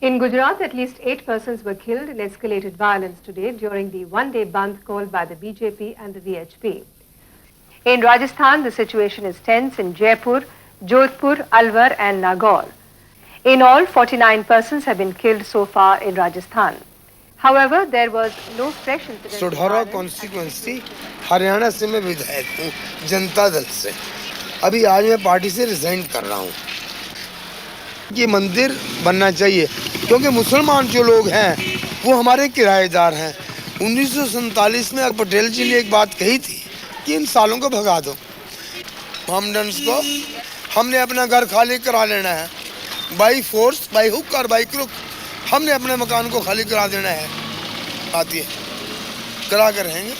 In Gujarat, at least 8 persons were killed in escalated violence today during the one-day bandh called by the BJP and the VHP. In Rajasthan, the situation is tense in Jaipur, Jodhpur, Alwar and Nagaur. In all, 49 persons have been killed so far in Rajasthan. However, there was no fresh incident. Sadhaura constituency Haryana से मैं विधायक हूँ जनता दल से। अभी आज मैं party से resign कर रहा हूँ। ये मंदिर बनना चाहिए क्योंकि मुसलमान जो लोग हैं वो हमारे किराएदार हैं। 1947 में पटेल जी ने एक बात कही थी कि इन सालों को भगा दो। मोहम्मडन्स को हमने अपना घर खाली करा लेना है, बाई फोर्स, बाई हुक और बाई क्रुक हमने अपने मकान को खाली करा देना है। आती है करा कर रहेंगे।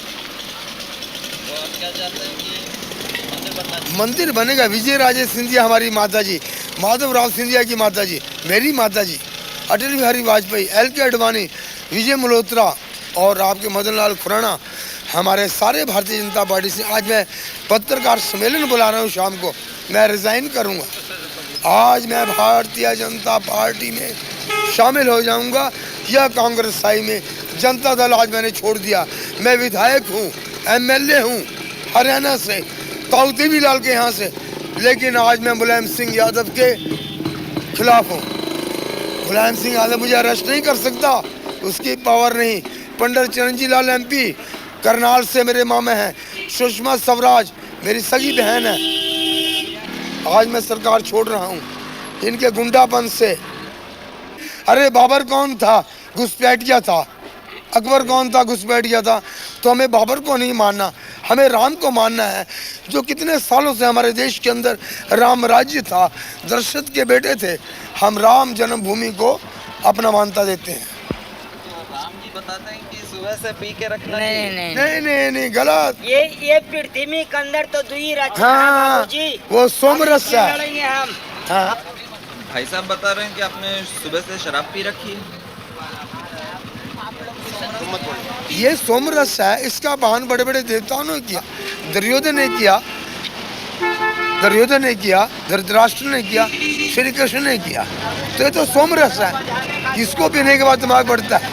मंदिर बनेगा। विजय राजे सिंधिया हमारी माता जी, माधवराव सिंधिया की माता जी, मेरी माता जी, अटल बिहारी वाजपेयी, LK आडवाणी, विजय मल्होत्रा और आपके मदन लाल खुराना, हमारे सारे भारतीय जनता पार्टी से आज मैं पत्रकार सम्मेलन बुला रहा हूँ। शाम को मैं रिजाइन करूँगा। आज मैं भारतीय जनता पार्टी में शामिल हो जाऊँगा या कांग्रेस साई में। जनता दल आज मैंने छोड़ दिया। मैं विधायक हूँ, MLA हूँ हरियाणा से, ताऊ लाल के यहाँ से, लेकिन आज मैं मुलायम सिंह यादव के खिलाफ हूँ। मुलायम सिंह यादव मुझे अरेस्ट नहीं कर सकता, उसकी पावर नहीं। पंडित चिरंजीवी लाल MP करनाल से मेरे मामे हैं। सुषमा स्वराज मेरी सगी बहन है। आज मैं सरकार छोड़ रहा हूँ इनके गुंडापन से। अरे बाबर कौन था? घुसपैठिया था। अकबर कौन था? घुसपैठिया था। तो हमें बाबर को नहीं मानना, हमें राम को मानना है, जो कितने सालों से हमारे देश के अंदर राम राज्य था, दशरथ के बेटे थे। हम राम जन्मभूमि को अपना मान्यता देते हैं। राम जी बताते हैं कि सुबह से पी के रखना नहीं गलत। ये पृथ्वी के अंदर तो दुई रचना हाँ, जी, वो सोमरस है। हम हाँ, भाई साहब बता रहे हैं कि आपने सुबह से शराब पी रखी है। ये सोमरस है, इसका बहन बड़े बड़े देवताओं ने किया। दुर्योधन ने किया, धृतराष्ट्र ने किया, श्री कृष्ण ने किया। तो ये तो सोमरस है, इसको पीने के बाद दिमाग बढ़ता है।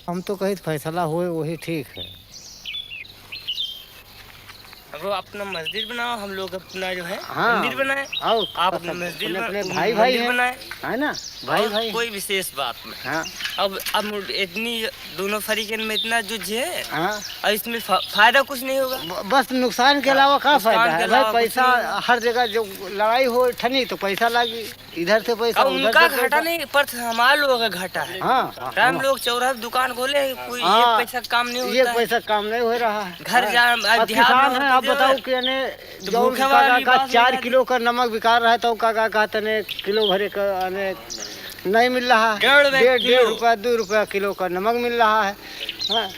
हम तो कहीं फैसला हुए वही ठीक है। वो अपना मस्जिद बनाओ, हम लोग अपना जो है हाँ, मंदिर बनाए। आओ आप अपना मस्जिद अपने भाई हैं, बनाए, है ना, भाई भाई। कोई विशेष बात नहीं। हाँ। अब इतनी दोनों फरीकन में इतना जुझ है। हाँ। और इसमें फायदा कुछ नहीं होगा, बस नुकसान के अलावा क्या फायदा है भाई। पैसा हर जगह जो लड़ाई हो ठनी तो पैसा लागी, इधर से पैसा उनका घाटा नहीं पर हमारे लोगों का घाटा है। हाँ, हम लोग चौराहे दुकान खोले, कोई हाँ, एक पैसा काम नहीं होता, एक पैसा काम नहीं हो रहा है। घर जा किसान है, आप बताओ कि जो का 4 किलो का नमक बिका रहा है तो का कहते ने किलो भरे का नहीं मिल रहा है। 1.5 रुपया 2 रुपया किलो का नमक मिल रहा है। हाँ।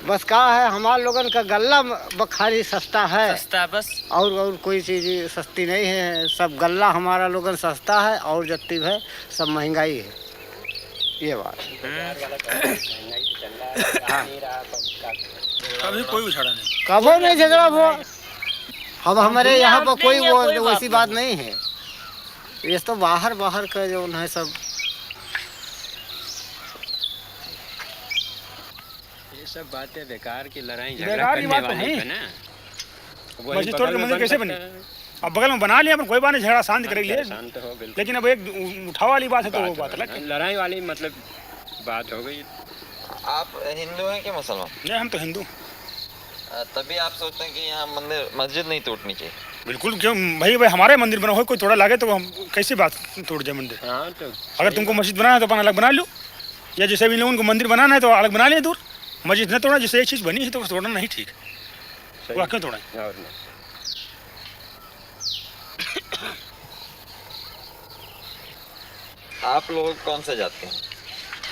बस का है हमारे लोगन का गल्ला बखारी सस्ता है, सस्ता बस, और कोई चीज़ सस्ती नहीं है। सब गल्ला हमारा लोगन सस्ता है और जत्ती है सब महंगाई है। ये बात कभी कोई उछाड़ा नहीं, कभी नहीं झगड़ा हुआ। अब हमारे यहाँ पर कोई वो वैसी बात नहीं है। ये तो बाहर का जो है सब ये सब बातें बेकार की लड़ाई बेकार की बात तो है ना। मस्जिद तोड़ के मंदिर कैसे बने? अब बगल में बना लिया, कोई बात नहीं, झगड़ा शांत कर लिए, लेकिन अब एक उठाव वाली बात है तो वो बात अलग, लड़ाई वाली मतलब बात हो गई। आप हिंदू हैं कि मुसलमान? नहीं, हम तो हिंदू। तभी आप सोचते हैं कि यहाँ मस्जिद नहीं तोड़नी चाहिए? बिल्कुल, क्यों भाई हमारे मंदिर बना हो, कोई तोड़ा लागे तो हम कैसी बात तोड़ जाए मंदिर। हाँ, तो अगर तुमको मस्जिद बनाना है तो अपन अलग बना लो, या जैसे भी लोगों को मंदिर बनाना है तो अलग बना लिया दूर। मस्जिद न तोड़ा, जिससे एक चीज़ बनी है तो तोड़ना नहीं ठीक, वो क्यों तोड़ा? आप लोग कौन से जाते हैं?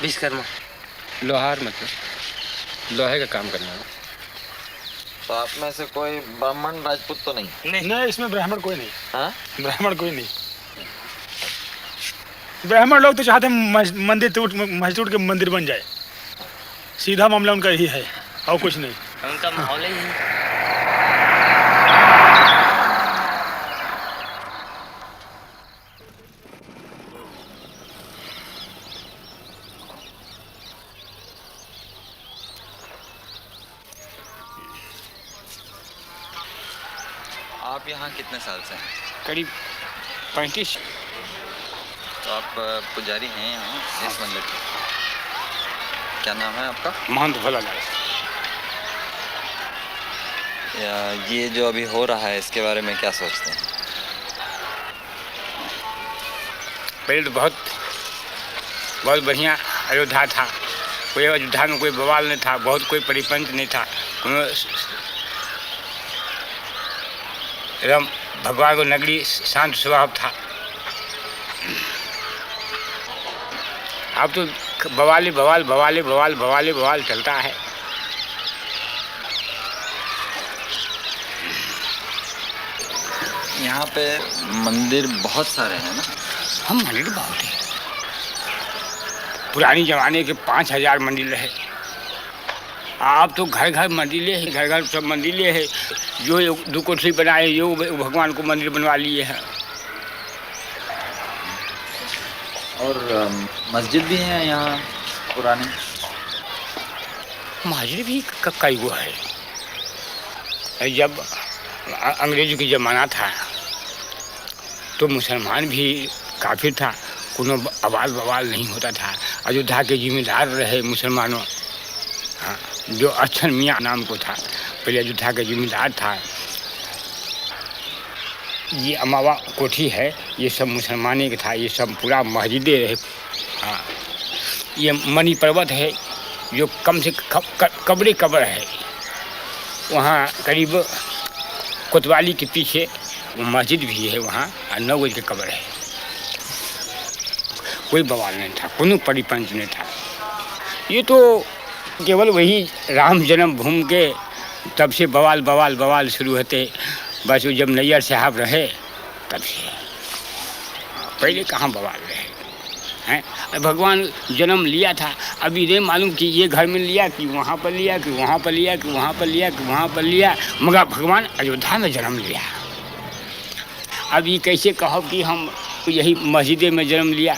विश्वकर्मा, लोहार, मतलब लोहे का काम करना है। तो आप में से कोई ब्राह्मण राजपूत तो नहीं? नहीं, इसमें ब्राह्मण कोई नहीं। हाँ? ब्राह्मण कोई नहीं। ब्राह्मण लोग तो चाहते हैं मस्जिद टूट के मंदिर बन जाए, सीधा मामला उनका यही है और कुछ नहीं। उनका माहौल ही है। आप यहाँ कितने साल से हैं? करीब 35। तो आप पुजारी हैं यहाँ इस मंदिर के? क्या नाम है आपका? महंत भोलालाल। ये जो अभी हो रहा है इसके बारे में क्या सोचते हैं? पहले तो बहुत बढ़िया अयोध्या था, कोई अयोध्या में कोई बवाल नहीं था, बहुत कोई परिपंच नहीं था, एकदम भगवान को नगरी शांत स्वभाव था। अब तो बवाल चलता है। यहाँ पे मंदिर बहुत सारे हैं ना? हम मंदिर बहुत है, पुरानी जमाने के 5000 मंदिर है। आप तो घर मंदिर है, घर सब मंदिर है। जो 2 कोठरी बनाए जो भगवान को मंदिर बनवा लिए हैं। और मस्जिद भी है यहाँ पुरानी? मस्जिद भी कई वो है। जब अंग्रेजों की ज़माना था तो मुसलमान भी काफ़ी था, कोनो आवाज़ बवाल नहीं होता था। अयोध्या के जिम्मेदार रहे मुसलमानों, हाँ, जो अच्छन मियाँ नाम को था, पहले अयोध्या का जिम्मेदार था। ये अमावा कोठी है, ये सब मुसलमानी का था, ये सब पूरा मस्जिदें रहे। हाँ, ये मणि पर्वत है जो कम से कब्र है, वहाँ करीब कोतवाली के पीछे वो मस्जिद भी है, वहाँ 9 गज की कब्र है। कोई बवाल नहीं था, कोनो परिपंच नहीं था। ये तो केवल वही राम जन्मभूमि के तब से बवाल बवाल बवाल शुरू होते। बस वो जब नैयर साहब रहे तब से, पहले कहाँ बवाल रहे हैं। भगवान जन्म लिया था, अभी नहीं मालूम कि ये घर में लिया कि वहाँ पर लिया कि वहाँ पर लिया कि वहाँ पर लिया कि वहाँ पर लिया, मगर भगवान अयोध्या में जन्म लिया। अब ये कैसे कहो कि हम यही मस्जिद में जन्म लिया।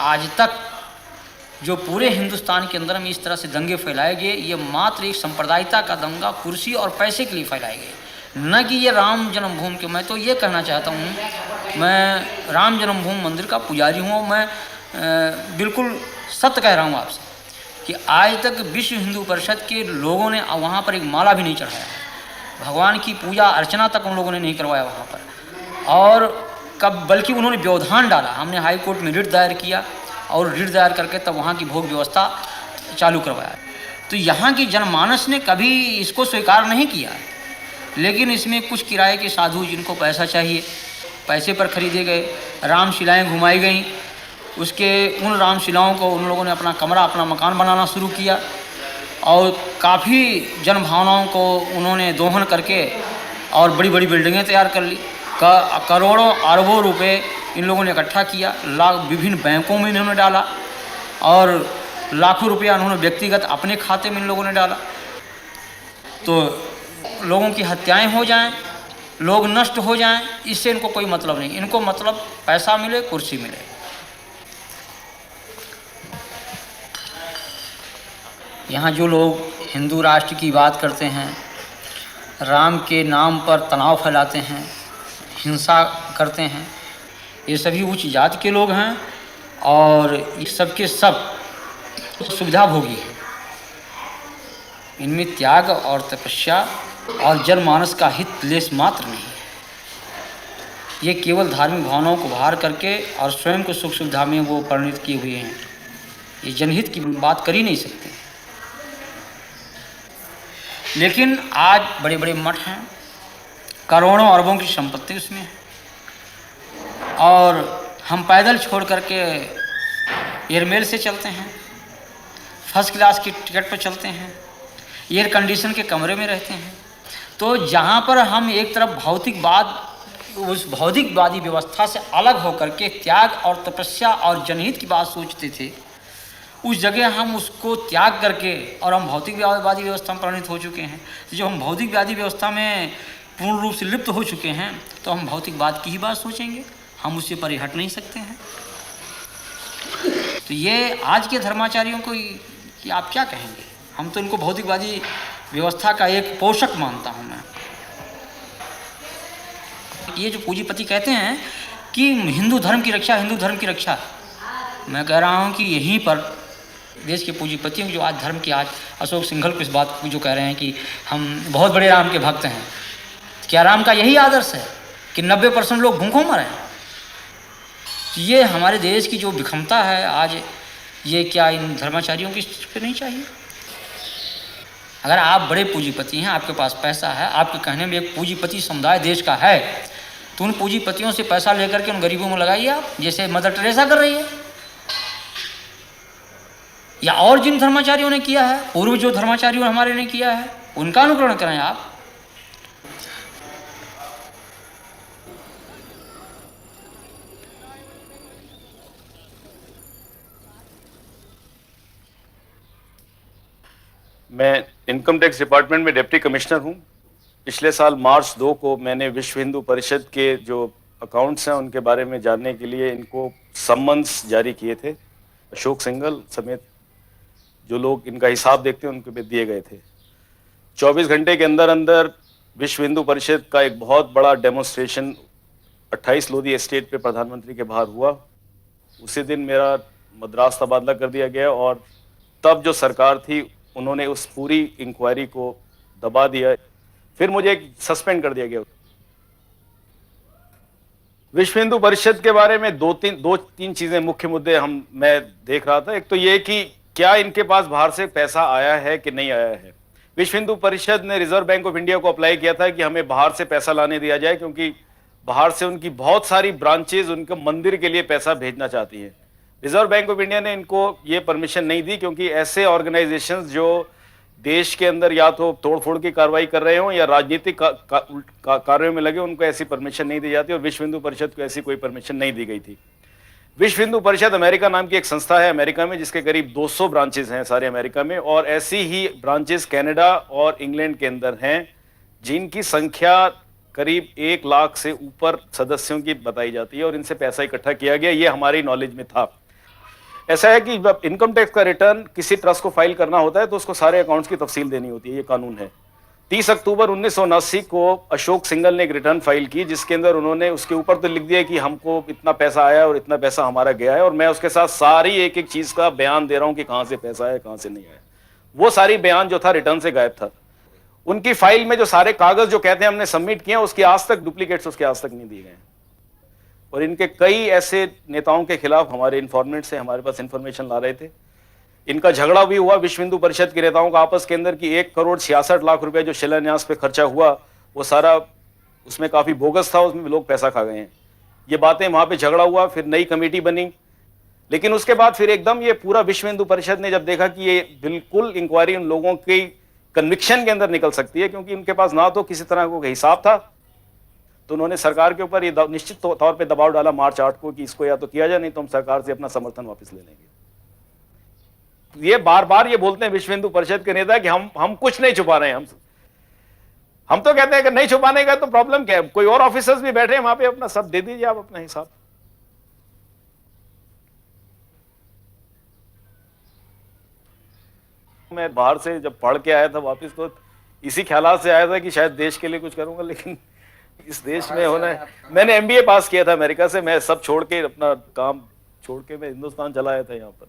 आज तक जो पूरे हिंदुस्तान के अंदर में इस तरह से दंगे फैलाए गए, ये मात्र एक सांप्रदायिकता का दंगा कुर्सी और पैसे के लिए फैलाए गए, न कि ये राम जन्मभूमि के। मैं तो ये कहना चाहता हूँ, मैं राम जन्मभूमि मंदिर का पुजारी हूँ। मैं बिल्कुल सत्य कह रहा हूँ आपसे कि आज तक विश्व हिंदू परिषद के लोगों ने वहाँ पर एक माला भी नहीं चढ़ाया, भगवान की पूजा अर्चना तक उन लोगों ने नहीं करवाया वहाँ पर। और कब बल्कि उन्होंने व्यवधान डाला। हमने हाई कोर्ट में रिट दायर किया और रिट दायर करके तब वहाँ की भोग व्यवस्था चालू करवाया। तो यहाँ की जनमानस ने कभी इसको स्वीकार नहीं किया, लेकिन इसमें कुछ किराए के साधु जिनको पैसा चाहिए, पैसे पर खरीदे गए रामशिलाएँ घुमाई गईं। उसके उन रामशिलाओं को उन लोगों ने अपना कमरा, अपना मकान बनाना शुरू किया और काफ़ी जनभावनाओं को उन्होंने दोहन करके और बड़ी बड़ी बिल्डिंगें तैयार कर ली। करोड़ों अरबों रुपए इन लोगों ने इकट्ठा किया, विभिन्न बैंकों में इन्होंने डाला और लाखों रुपया उन्होंने व्यक्तिगत अपने खाते में इन लोगों ने डाला। तो लोगों की हत्याएं हो जाएं, लोग नष्ट हो जाएं, इससे इनको कोई मतलब नहीं। इनको मतलब पैसा मिले, कुर्सी मिले। यहाँ जो लोग हिंदू राष्ट्र की बात करते हैं, राम के नाम पर तनाव फैलाते हैं, हिंसा करते हैं, ये सभी उच्च जाति के लोग हैं और इस सब के सब सुविधा भोगी हैं। इनमें त्याग और तपस्या और जनमानस का हित लेस मात्र नहीं है। ये केवल धार्मिक भावनाओं को बाहर करके और स्वयं को सुख सुविधा में वो परिणित किए हुए हैं। ये जनहित की बात कर ही नहीं सकते। लेकिन आज बड़े बड़े मठ हैं, करोड़ों अरबों की संपत्ति उसमें है और हम पैदल छोड़ करके एयरमेल से चलते हैं, फर्स्ट क्लास की टिकट पर चलते हैं, एयर कंडीशन के कमरे में रहते हैं। तो जहाँ पर हम एक तरफ भौतिकवाद, उस भौतिकवादी व्यवस्था से अलग होकर के त्याग और तपस्या और जनहित की बात सोचते थे, उस जगह हम उसको त्याग करके और हम भौतिकवादी व्यवस्था में परिणित हो चुके हैं। तो जब हम भौतिकवादी व्यवस्था में पूर्ण रूप से लिप्त हो चुके हैं तो हम भौतिकवाद की ही बात सोचेंगे, हम उससे परे हट नहीं सकते हैं। तो ये आज के धर्माचार्यों को कि आप क्या कहेंगे? हम तो इनको भौतिकवादी व्यवस्था का एक पोषक मानता हूँ मैं। ये जो पूंजीपति कहते हैं कि हिंदू धर्म की रक्षा, हिंदू धर्म की रक्षा, मैं कह रहा हूँ कि यहीं पर देश के पूंजीपतियों जो आज धर्म के, आज अशोक सिंघल को इस बात को जो कह रहे हैं कि हम बहुत बड़े राम के भक्त हैं, क्या राम का यही आदर्श है कि 90% लोग भूखों मरे? ये हमारे देश की जो विषमता है आज, ये क्या इन धर्माचार्यों की पे नहीं चाहिए? अगर आप बड़े पूंजीपति हैं, आपके पास पैसा है, आपके कहने में एक पूंजीपति समुदाय देश का है, तो उन पूंजीपतियों से पैसा लेकर के उन गरीबों में लगाइए आप, जैसे मदर टेरेसा कर रही है, या और जिन धर्माचार्यों ने किया है, पूर्व जो धर्माचार्यों हमारे ने किया है, उनका अनुकरण करें आप। मैं इनकम टैक्स डिपार्टमेंट में डिप्टी कमिश्नर हूं। पिछले साल मार्च 2 को मैंने विश्व हिंदू परिषद के जो अकाउंट्स हैं उनके बारे में जानने के लिए इनको सम्मन्स जारी किए थे। अशोक सिंघल समेत जो लोग इनका हिसाब देखते हैं उनके पे दिए गए थे। 24 घंटे के अंदर अंदर विश्व हिंदू परिषद का एक बहुत बड़ा डेमोन्स्ट्रेशन 28 लोधी एस्टेट पे प्रधानमंत्री के बाहर हुआ। उसी दिन मेरा मद्रास तबादला कर दिया गया और तब जो सरकार थी उन्होंने उस पूरी इंक्वायरी को दबा दिया। फिर मुझे सस्पेंड कर दिया गया। विश्व हिंदू परिषद के बारे में दो तीन चीजें मुख्य मुद्दे मैं देख रहा था। एक तो ये कि क्या इनके पास बाहर से पैसा आया है कि नहीं आया है। विश्व हिंदू परिषद ने रिजर्व बैंक ऑफ इंडिया को अप्लाई किया था कि हमें बाहर से पैसा लाने दिया जाए, क्योंकि बाहर से उनकी बहुत सारी ब्रांचेज उनके मंदिर के लिए पैसा भेजना चाहती हैं। रिजर्व बैंक ऑफ इंडिया ने इनको ये परमिशन नहीं दी, क्योंकि ऐसे ऑर्गेनाइजेशंस जो देश के अंदर या तो तोड़फोड़ की कार्रवाई कर रहे हो या राजनीतिक कार्यों में लगे, उनको ऐसी परमिशन नहीं दी जाती, और विश्व हिंदू परिषद को ऐसी कोई परमिशन नहीं दी गई थी। विश्व हिंदू परिषद अमेरिका नाम की एक संस्था है अमेरिका में, जिसके करीब 200 ब्रांचेस हैं सारे अमेरिका में, और ऐसी ही ब्रांचेस कनाडा और इंग्लैंड के अंदर हैं, जिनकी संख्या करीब 1 लाख से ऊपर सदस्यों की बताई जाती है, और इनसे पैसा इकट्ठा किया गया। ये हमारी नॉलेज में था। ऐसा है कि जब इनकम टैक्स का रिटर्न किसी ट्रस्ट को फाइल करना होता है तो उसको सारे अकाउंट्स की तफसील देनी होती है, ये कानून है। 30 अक्टूबर 1979 को अशोक सिंघल ने एक रिटर्न फाइल की, जिसके अंदर उन्होंने उसके ऊपर तो लिख दिया कि हमको इतना पैसा आया और इतना पैसा हमारा गया है, और मैं उसके साथ सारी एक एक चीज का बयान दे रहा हूं कि कहां से पैसा आया कहां से नहीं आया। वो सारी बयान जो था रिटर्न से गायब था। उनकी फाइल में जो सारे कागज जो कहते हैं हमने सबमिट किए, उसकी आज तक डुप्लीकेट्स उसके आज तक नहीं दिए गए। और इनके कई ऐसे नेताओं के खिलाफ हमारे इन्फॉर्मेंट से हमारे पास इंफॉर्मेशन ला रहे थे। इनका झगड़ा भी हुआ विश्व हिंदू परिषद के नेताओं का आपस के अंदर कि 1,66,00,000 रुपए जो शिलान्यास पे खर्चा हुआ, वो सारा उसमें काफी बोगस था, उसमें लोग पैसा खा गए हैं। ये बातें वहां पे झगड़ा हुआ, फिर नई कमेटी बनी, लेकिन उसके बाद फिर एकदम ये पूरा विश्व हिंदू परिषद ने जब देखा कि ये बिल्कुल इंक्वायरी उन लोगों की कन्विक्शन के अंदर निकल सकती है, क्योंकि उनके पास ना तो किसी तरह का हिसाब था, तो उन्होंने सरकार के ऊपर ये निश्चित तौर पे दबाव डाला मार्च 8 को कि इसको या तो किया जाए, नहीं तो हम सरकार से अपना समर्थन वापस ले लेंगे। ये बार बार ये बोलते हैं विश्व हिंदू परिषद के नेता कि हम कुछ नहीं छुपा रहे हैं। हम तो कहते हैं कि नहीं छुपाने का तो प्रॉब्लम क्या है, कोई और ऑफिसर्स भी बैठे हैं वहां पे, अपना सब दे दीजिए आप अपना हिसाब। मैं बाहर से जब पढ़ के आया था वापस, तो इसी ख्याल से आया था कि शायद देश के लिए कुछ करूंगा, लेकिन इस देश में होना है। मैंने MBA पास किया था अमेरिका से, मैं सब छोड़ के अपना काम छोड़ के मैं हिंदुस्तान चला आया था यहाँ पर।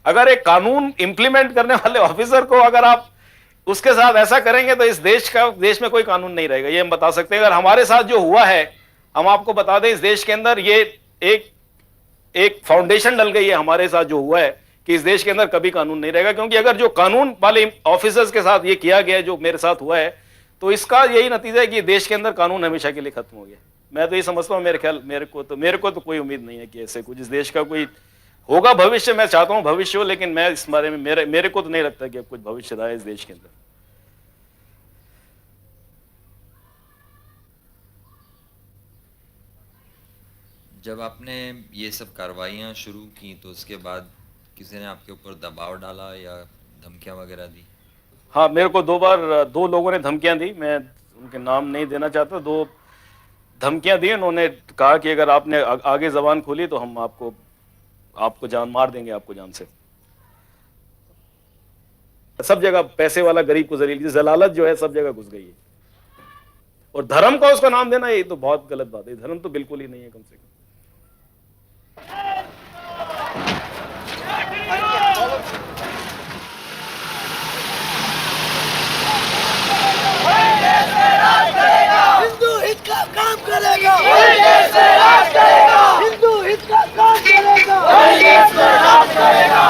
अगर एक कानून इंप्लीमेंट करने वाले ऑफिसर को अगर आप उसके साथ ऐसा करेंगे तो इस देश में कोई कानून नहीं रहेगा, ये हम बता सकते हैं। अगर हमारे साथ जो हुआ है, हम आपको बता दें, इस देश के अंदर ये एक फाउंडेशन डल गई है हमारे साथ जो हुआ है कि इस देश के अंदर कभी कानून नहीं रहेगा। क्योंकि अगर जो कानून वाले ऑफिसर्स के साथ ये किया गया जो मेरे साथ हुआ है, तो इसका यही नतीजा है कि देश के अंदर कानून हमेशा के लिए खत्म हो गया। मैं तो ये समझता हूँ, मेरे को तो कोई उम्मीद नहीं है कि ऐसे कुछ इस देश का कोई होगा भविष्य। मैं चाहता हूँ भविष्य हो, लेकिन मैं इस बारे में मेरे को तो नहीं लगता कि अब कुछ भविष्य रहा है इस देश के अंदर। जब आपने ये सब कार्रवाइयाँ शुरू की तो उसके बाद किसी ने आपके ऊपर दबाव डाला या धमकियाँ वगैरह दी? हाँ, मेरे को 2 बार 2 लोगों ने धमकियां दी, मैं उनके नाम नहीं देना चाहता। 2 धमकियां दी, उन्होंने कहा कि अगर आपने आगे जबान खोली तो हम आपको जान मार देंगे, आपको जान से। सब जगह पैसे वाला गरीब को जलील, जलालत जो है सब जगह घुस गई है। और धर्म का उसका नाम देना ये तो बहुत गलत बात है। धर्म तो बिल्कुल ही नहीं है कम से कम। हिंदू हित का काम करेगा, हिंदू हित का काम करेगा।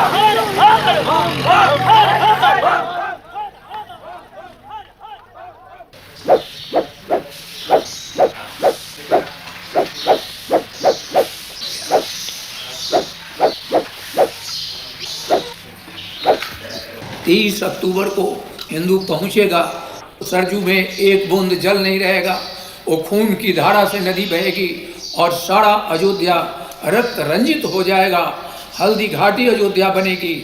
तीस अक्टूबर को हिंदू पहुंचेगा, सरजू में एक बूंद जल नहीं रहेगा, वो खून की धारा से नदी बहेगी और सारा अयोध्या रक्त रंजित हो जाएगा। हल्दी घाटी अयोध्या बनेगी,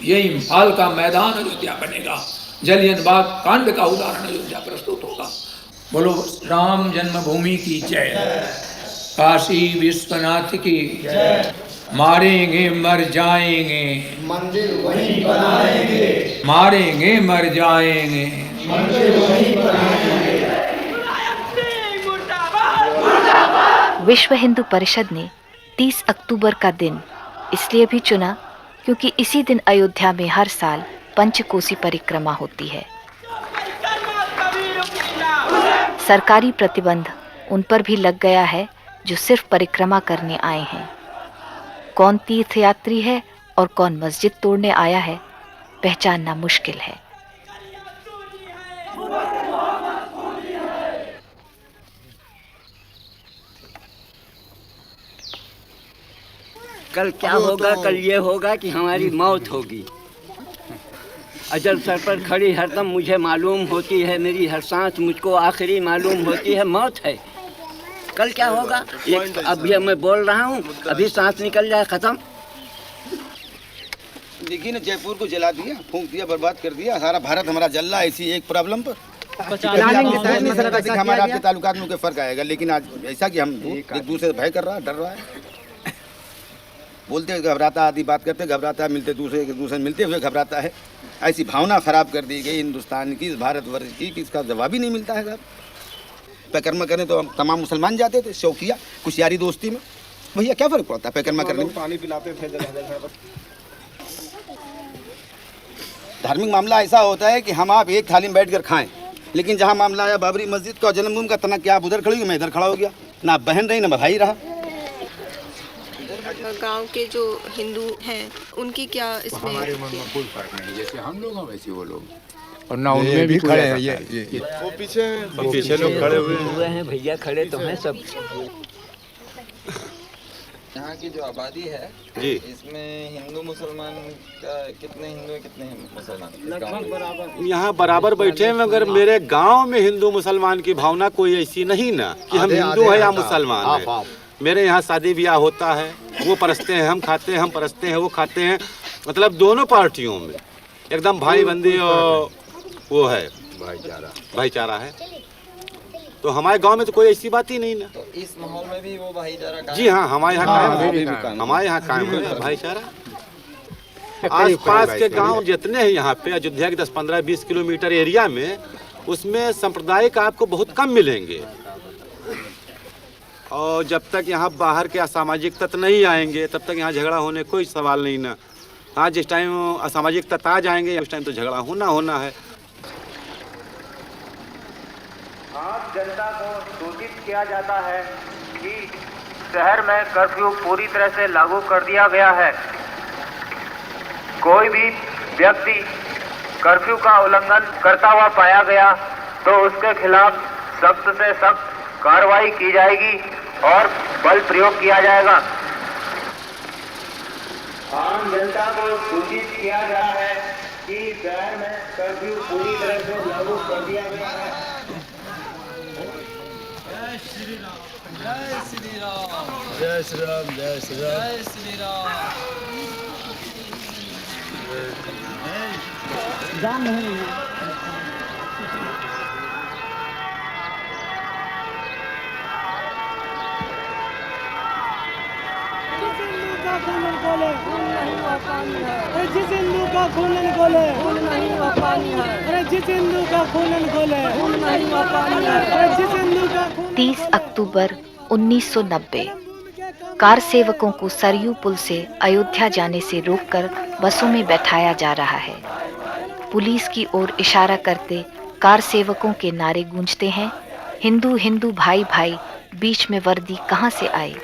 ये इम्फाल का मैदान अयोध्या बनेगा, जलियन बाग कांड का उदाहरण अयोध्या प्रस्तुत होगा। बोलो राम जन्मभूमि की जय, काशी विश्वनाथ की जय। मारेंगे मर जाएंगे, मंदिर वहीं बनाएंगे, मारेंगे मर जाएंगे, मंदिर वहीं बनाएंगे। विश्व हिंदू परिषद ने 30 अक्टूबर का दिन इसलिए भी चुना क्योंकि इसी दिन अयोध्या में हर साल पंचकोसी परिक्रमा होती है। सरकारी प्रतिबंध उन पर भी लग गया है जो सिर्फ परिक्रमा करने आए हैं। कौन तीर्थयात्री है और कौन मस्जिद तोड़ने आया है, पहचानना मुश्किल है। कल क्या होगा? कल ये होगा कि हमारी मौत होगी। अजल सर पर खड़ी हरदम मुझे मालूम होती है, मेरी हर सांस मुझको आखिरी मालूम होती है, मौत है। कल क्या होगा? अभी मैं बोल रहा हूँ, अभी सांस निकल जाए, खत्म। देखिए ना, जयपुर को जला दिया, फूंक दिया, बर्बाद कर दिया। सारा भारत हमारा जल रहा है इसी एक प्रॉब्लम पर। हमारे आपके ताल्लुकात में कोई फर्क आएगा, लेकिन आज ऐसा कि हम एक दूसरे से भय कर रहा है, डर रहा है, बोलते घबराता, आदि बात करते घबराता है, मिलते दूसरे मिलते हुए घबराता है। ऐसी भावना खराब कर दी गई हिंदुस्तान की, इस भारतवर्ष की, कि इसका जवाब ही नहीं मिलता है। पैकर्मा करने तो तमाम मुसलमान जाते थे, शौकिया कुछ यारी दोस्ती में, भैया क्या फर्क पड़ता है पैकर्मा करने में? पानी पिलाते थे। धार्मिक मामला ऐसा होता है कि हम आप एक थाली में बैठकर खाएं, लेकिन जहाँ मामला आया बाबरी मस्जिद का, जन्मभूमि का, तना क्या आप उधर खड़ी हुई, मैं इधर खड़ा हो गया, ना बहन रही ना भाई रहा। गांव के जो हिंदू हैं उनकी क्या इसमें? हमारे मन में कोई फर्क नहीं, जैसे हम लोग हैं वैसे वो लोग, और ना उनमें भी खड़े हैं। ये वो पीछे लोग खड़े हुए हैं भैया, खड़े तो हैं सब। यहाँ की जो आबादी है जी, इसमें हिंदू मुसलमान का कितने हिंदू है, कितने मुसलमान? यहाँ बराबर बैठे हैं, मगर मेरे गांव में हिंदू मुसलमान की भावना कोई ऐसी नहीं ना कि हम हिंदू है या मुसलमान है। मेरे यहाँ शादी ब्याह होता है, वो परसते हैं, हम खाते हैं, हम परसते हैं, वो खाते हैं, मतलब दोनों पार्टियों में एकदम भाई बंदी और वो है भाईचारा है। तो हमारे गांव में तो कोई ऐसी बात ही नहीं ना। तो इस माहौल में भी वो भाईचारा कायम? जी हाँ, हमारे यहाँ कायम, हमारे यहाँ कायम है भाईचारा। आसपास के गांव जितने हैं यहाँ पे, अयोध्या के 10, 15, 20 किलोमीटर एरिया में, उसमें सांप्रदायिक आपको बहुत कम मिलेंगे। और जब तक यहाँ बाहर के असामाजिक तत्व नहीं आएंगे, तब तक यहाँ झगड़ा होने कोई सवाल नहीं ना। हाँ, जिस टाइम असामाजिक तत्व आ जाएंगे उस टाइम तो झगड़ा होना है। आज जनता को सूचित किया जाता है कि शहर में कर्फ्यू पूरी तरह से लागू कर दिया गया है। कोई भी व्यक्ति कर्फ्यू का उल्लंघन करता हुआ पाया गया तो उसके खिलाफ सख्त से सख्त कार्रवाई की जाएगी और बल प्रयोग किया जाएगा। आम जनता को सूचित किया गया है कि शहर में कर्फ्यू पूरी तरह से लागू कर दिया गया है। जय श्री राम, जय श्री राम, जय श्री राम, जय श्री राम, जय श्री राम। जिस हिंदू का खून खोले खून नहीं हुआ पानी है। अरे जिस हिंदू का खून खोले खून नहीं हुआ पानी है। अरे जिस हिंदू का 30 अक्टूबर 1990 कार सेवकों को सरयू पुल से अयोध्या जाने से रोककर बसों में बैठाया जा रहा है। पुलिस की ओर इशारा करते कार सेवकों के नारे गूंजते हैं, हिंदू हिंदू भाई भाई, बीच में वर्दी कहाँ से आई।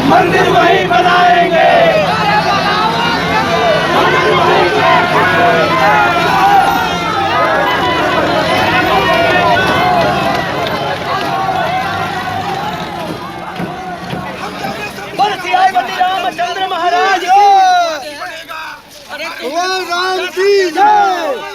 मंदिर वही बनाएंगे। रामचंद्र महाराज राम की जय।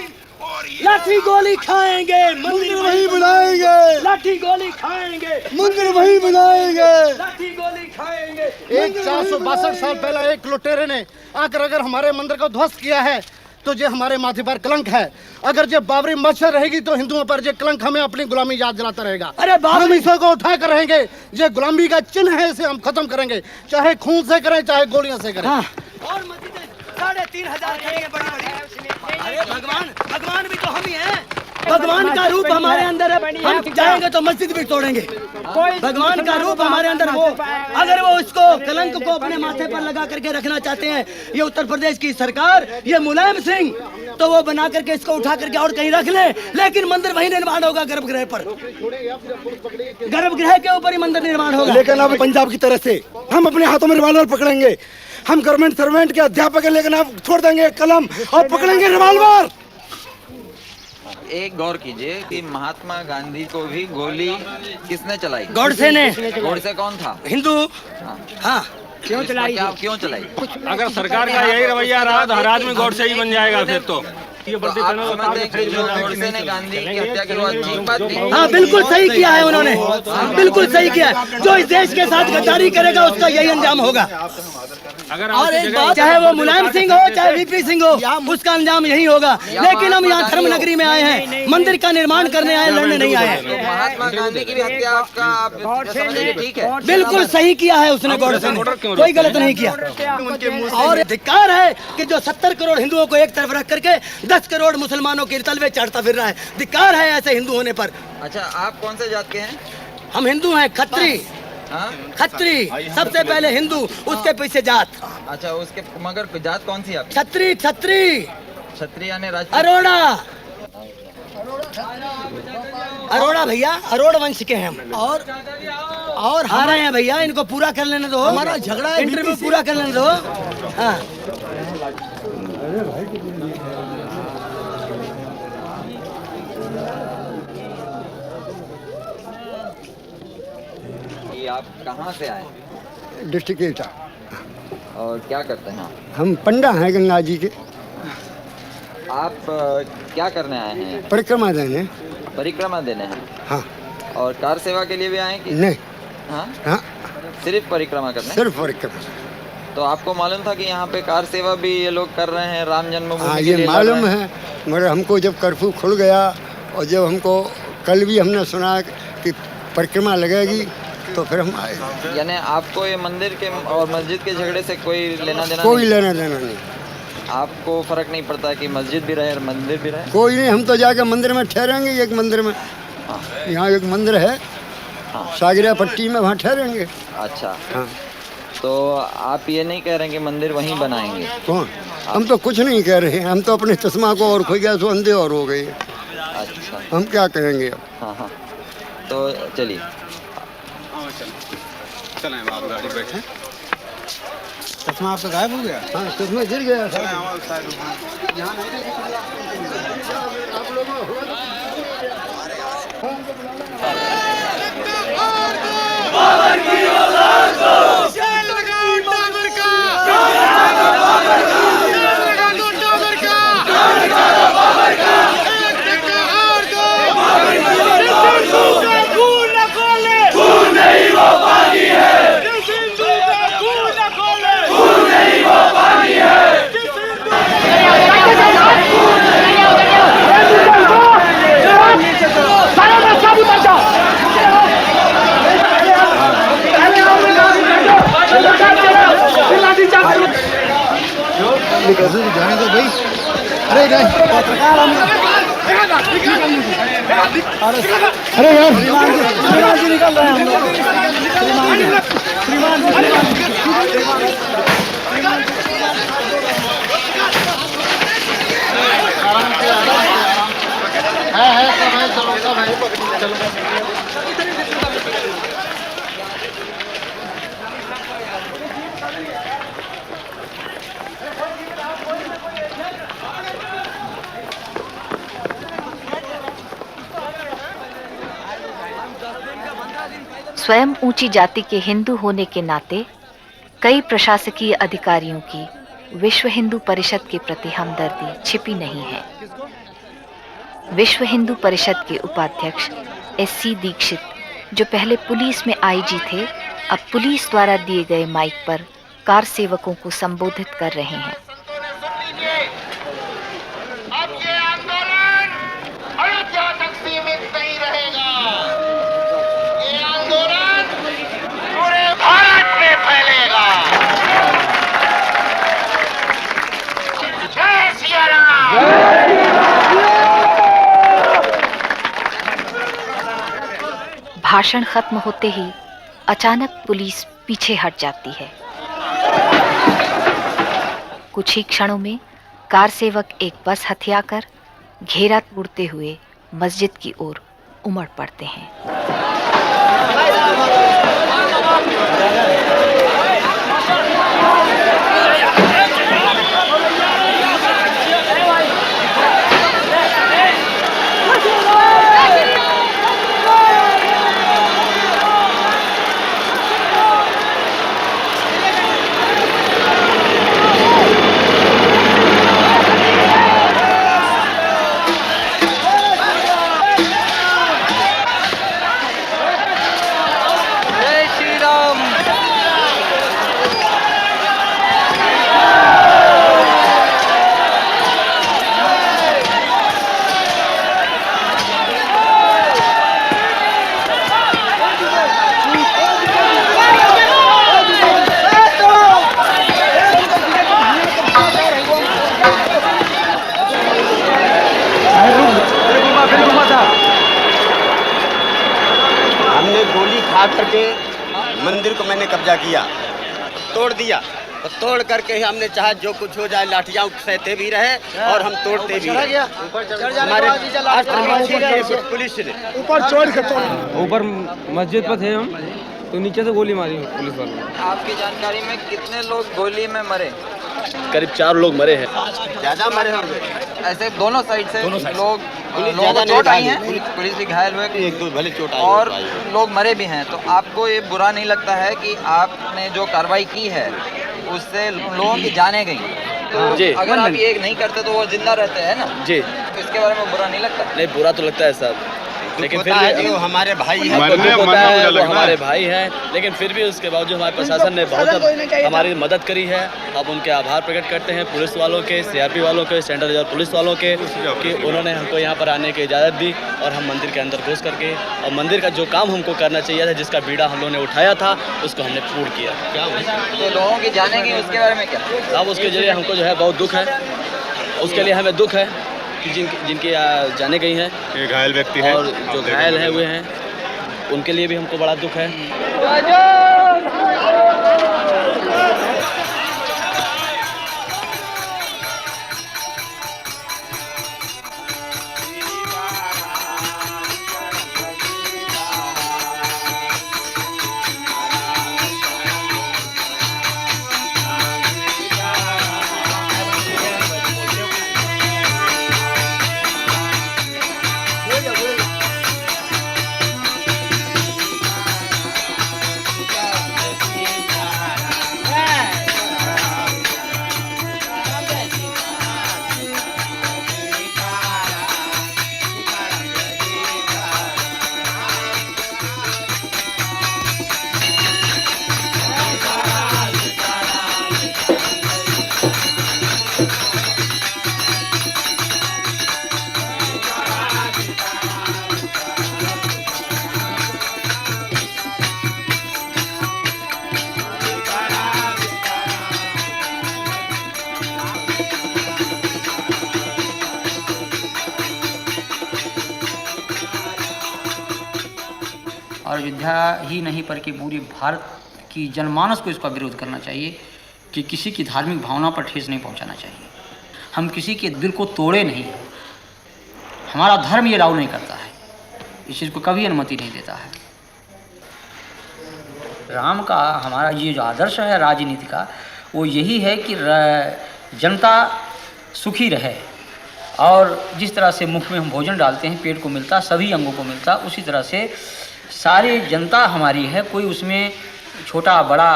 लाठी गोली खाएंगे, मंदिर वही बनाएंगे। लाठी गोली खाएंगे, मंदिर वही बनाएंगे। लाठी गोली खाएंगे। एक 462 साल पहले एक लुटेरे ने आकर अगर हमारे मंदिर को ध्वस्त किया है तो ये हमारे माथे पर कलंक है। अगर ये बाबरी मस्जिद रहेगी तो हिंदुओं पर ये कलंक हमें अपनी गुलामी याद दिलाता रहेगा। अरे हम इसे को उठा कर रहेंगे, ये गुलामी का चिन्ह है, इसे हम खत्म करेंगे, चाहे खून से करें चाहे गोलियों से करें। और 3,500 करेंगे बड़ी बड़ी। अरे भगवान भी तो हम ही हैं। भगवान का रूप हमारे अंदर है, हम जाएंगे तो मस्जिद भी तोड़ेंगे। भगवान का रूप हमारे अंदर वो, अगर वो उसको कलंक को अपने माथे पर लगा करके रखना चाहते हैं ये उत्तर प्रदेश की सरकार, ये मुलायम सिंह, तो वो बना करके इसको उठा करके और कहीं रख ले, लेकिन मंदिर वहीं निर्माण होगा गर्भगृह पर, गर्भगृह के ऊपर ही मंदिर निर्माण होगा। लेकिन अब पंजाब की तरह से हम अपने हाथों में रिवॉल्वर पकड़ेंगे, हम गवर्नमेंट सर्वेंट के अध्यापक हैं, लेकिन आप छोड़ देंगे कलम और पकड़ेंगे रिवॉल्वर। एक गौर कीजिए कि महात्मा गांधी को भी गोली किसने चलाई? गोडसे ने। गोडसे कौन था? हिंदू। हाँ क्यों चलाई? क्यों चलाई? अगर सरकार का यही रवैया रहा तो हर आदमी गोडसे ही बन जाएगा फिर तो। आप समझते हैं कि जो गोडसे ने गांधी की हत्या की वो ठीक बात थी? हाँ बिल्कुल सही किया है उन्होंने, बिल्कुल सही किया। जो इस देश के साथ गद्दारी करेगा उसका यही अंजाम होगा। और एक बात, चाहे वो मुलायम सिंह हो चाहे वीपी सिंह हो, उसका अंजाम यही होगा। लेकिन हम यहाँ धर्म नगरी में आए हैं, मंदिर का निर्माण करने आए, लड़ने नहीं आए हैं। महात्मा गांधी की भी हत्या आपका आप समझिए ठीक है? बिल्कुल सही किया है उसने, गोडसे ने कोई गलत नहीं किया। और धिक्कार है कि जो 70 करोड़ हिंदुओं को एक तरफ रख करके 10 करोड़ मुसलमानों के तलवे चढ़ता फिर रहा है। धिक्कार है ऐसे हिंदू होने पर। अच्छा, आप कौन से जात के हैं? हम हिंदू हैं, खत्री। खत्री सबसे पहले हिंदू, उसके पीछे जात। अच्छा, उसके मगर जात कौन सी आपकी? छत्री। छत्री क्षत्रिय यानी राजपूत? अरोड़ा। अरोड़ा भैया, अरोड़ वंश के हैं हम। और हारे हैं भैया, इनको पूरा कर लेने दो, हमारा झगड़ा है, इंटरव्यू पूरा कर लेने दो। हाँ आप कहाँ से आए? डिस्ट्रिक्ट एटा। और क्या करते हैं आप? हम पंडा हैं गंगा जी के। आप क्या करने आए हैं? परिक्रमा देने। परिक्रमा देने हैं? हाँ। और कार सेवा के लिए भी आए कि नहीं? हाँ? हाँ सिर्फ परिक्रमा करने? सिर्फ परिक्रमा। तो आपको मालूम था कि यहाँ पे कार सेवा भी ये लोग कर रहे हैं, राम जन्मभूमि? हाँ ये मालूम है, मगर हमको जब कर्फ्यू खुल गया और जब हमको कल भी हमने सुना कि परिक्रमा लगेगी तो फिर हम आए। यानी आपको ये मंदिर के और मस्जिद के झगड़े से कोई लेना देना? कोई लेना देना नहीं। आपको फर्क नहीं पड़ता कि मस्जिद भी रहे और मंदिर भी रहे? कोई नहीं, हम तो जाके मंदिर में ठहरेंगे। एक मंदिर में, यहाँ एक मंदिर है सागरिया पट्टी में, वहाँ ठहरेंगे। अच्छा हाँ। तो आप ये नहीं कह रहे कि मंदिर वहीं बनाएंगे? कौन? हम तो कुछ नहीं कह रहे हैं, हम तो अपने चश्मा को और खोई गया सो अंधे और हो गए। अच्छा, हम क्या कहेंगे अब? हाँ हाँ, तो चलिए चलें आप गाड़ी बैठे। चश्मा आपका गायब हो गया? हाँ चश्मा गिर गया। जाने दो भाई। अरे पत्रकार अरे यार श्रीमान जी निकल रहे हैं हम लोग। श्रीमान स्वयं ऊंची जाति के हिंदू होने के नाते कई प्रशासकीय अधिकारियों की विश्व हिंदू परिषद के प्रति हमदर्दी छिपी नहीं है। विश्व हिंदू परिषद के उपाध्यक्ष SC दीक्षित, जो पहले पुलिस में IG थे, अब पुलिस द्वारा दिए गए माइक पर कार सेवकों को संबोधित कर रहे हैं। अब ये आंदोलन अयोध्या तक सीमित नहीं रहेगा, ये आंदोलन पूरे भारत में फैलेगा। जय सिया राम। भाषण खत्म होते ही अचानक पुलिस पीछे हट जाती है। कुछ ही क्षणों में कार सेवक एक बस हथियाकर घेरा तोड़ते हुए मस्जिद की ओर उमड़ पड़ते हैं। हमने गोली खा करके मंदिर को मैंने कब्जा किया, तोड़ दिया, और तोड़ करके हमने चाहा जो कुछ हो जाए, लाठियाँ सहते भी रहे और हम तोड़ते भी रहे। हमारे पुलिस ने ऊपर चोर के ऊपर मस्जिद पर थे हम, तो नीचे से गोली मारी पुलिस वालों ने। आपकी जानकारी में कितने लोग गोली में मरे? करीब 4 लोग मरे हैं। ज्यादा मरे होंगे। ऐसे दोनों साइड से लोग ज्यादा चोट आई है, पुलिस भी घायल हुए, एक दो भले चोट आई और लोग मरे भी हैं। तो आपको ये बुरा नहीं लगता है कि आपने जो कार्रवाई की है उससे लोगों की जानें गई? तो जी। अगर आप ये नहीं करते तो वो जिंदा रहते हैं ना जी। तो इसके बारे में बुरा नहीं लगता? नहीं, बुरा तो लगता है साहब, लेकिन फिर भी वो हमारे भाई हैं, वो हमारे भाई हैं, लेकिन फिर भी उसके बावजूद हमारे प्रशासन ने बहुत हमारी मदद करी है। अब उनके आभार प्रकट करते हैं पुलिस वालों के, सीआरपी वालों के, सेंट्रल रिजर्व पुलिस वालों के, कि उन्होंने हमको यहाँ पर आने की इजाज़त दी और हम मंदिर के अंदर घुस करके और मंदिर का जो काम हमको करना चाहिए था, जिसका बीड़ा हम लोगों ने उठाया था, उसको हमने पूर्ण किया। तो लोगों की जाने गई उसके बारे में क्या? अब उसके जरिए हमको जो है बहुत दुख है, उसके लिए हमें दुख है कि जिनकी जाने गई हैं, ये घायल व्यक्ति हैं और जो घायल हैं हुए हैं, उनके लिए भी हमको बड़ा दुख है। और अयोध्या ही नहीं बल्कि पूरे भारत की जनमानस को इसका विरोध करना चाहिए कि किसी की धार्मिक भावना पर ठेस नहीं पहुंचाना चाहिए। हम किसी के दिल को तोड़े नहीं, हमारा धर्म ये राव नहीं करता है, इस चीज़ को कभी अनुमति नहीं देता है। राम का हमारा ये जो आदर्श है राजनीति का, वो यही है कि जनता सुखी रहे, और जिस तरह से मुख में हम भोजन डालते हैं पेट को मिलता, सभी अंगों को मिलता, उसी तरह से सारी जनता हमारी है, कोई उसमें छोटा बड़ा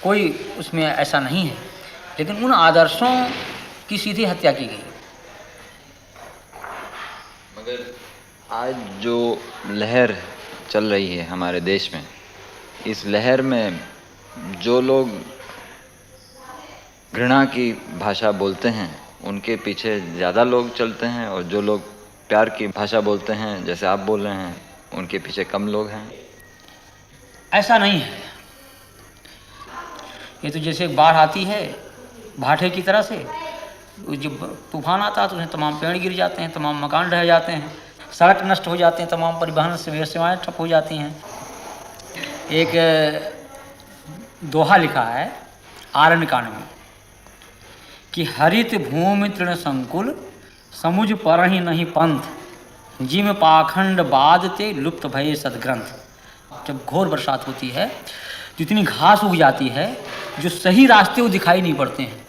कोई उसमें ऐसा नहीं है। लेकिन उन आदर्शों की सीधी हत्या की गई। मगर आज जो लहर चल रही है हमारे देश में, इस लहर में जो लोग घृणा की भाषा बोलते हैं उनके पीछे ज़्यादा लोग चलते हैं, और जो लोग प्यार की भाषा बोलते हैं जैसे आप बोल रहे हैं उनके पीछे कम लोग हैं। ऐसा नहीं है। ये तो जैसे बाढ़ आती है भाटे की तरह से, जब तूफान आता है तो उसमें तमाम पेड़ गिर जाते हैं, तमाम मकान ढह जाते हैं, सड़क नष्ट हो जाते हैं, तमाम परिवहन सेवाएं ठप हो जाती हैं। एक दोहा लिखा है आरण्य कांड में कि हरित भूमि तृण संकुल समुझ पर ही नहीं पंथ, जिम पाखंड बादते लुप्त भये सदग्रंथ। जब घोर बरसात होती है तो इतनी घास उग जाती है, जो सही रास्ते वो दिखाई नहीं पड़ते हैं।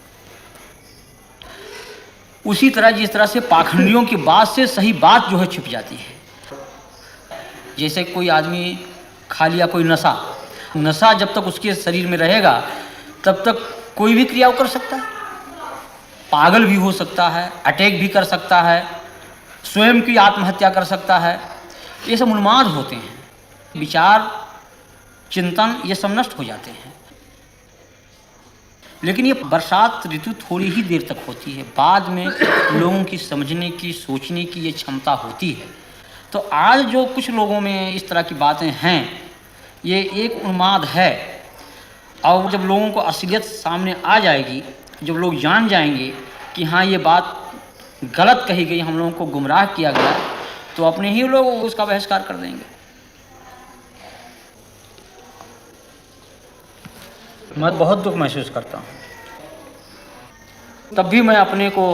उसी तरह जिस तरह से पाखंडियों की बात से सही बात जो है छिप जाती है। जैसे कोई आदमी खा लिया कोई नशा जब तक उसके शरीर में रहेगा तब तक कोई भी क्रिया कर सकता है, पागल भी हो सकता है, अटैक भी कर सकता है, स्वयं की आत्महत्या कर सकता है। ये सब उन्माद होते हैं, विचार चिंतन ये सब नष्ट हो जाते हैं। लेकिन ये बरसात ऋतु थोड़ी ही देर तक होती है, बाद में लोगों की समझने की सोचने की ये क्षमता होती है। तो आज जो कुछ लोगों में इस तरह की बातें हैं, ये एक उन्माद है। और जब लोगों को असलियत सामने आ जाएगी, जब लोग जान जाएंगे कि हाँ ये बात गलत कही गई, हम लोगों को गुमराह किया गया, तो अपने ही लोग उसका बहिष्कार कर देंगे। मैं बहुत दुख महसूस करता हूँ, तब भी मैं अपने को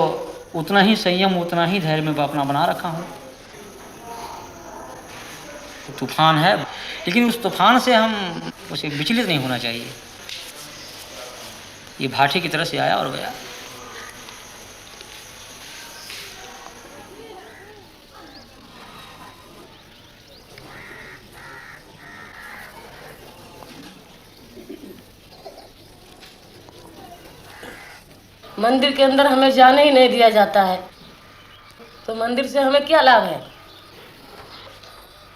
उतना ही संयम, उतना ही धैर्य में अपना बना रखा हूँ। तूफान है, लेकिन उस तूफान से हम उसे विचलित नहीं होना चाहिए। ये भाटे की तरह से आया और गया। मंदिर के अंदर हमें जाने ही नहीं दिया जाता है, तो मंदिर से हमें क्या लाभ है?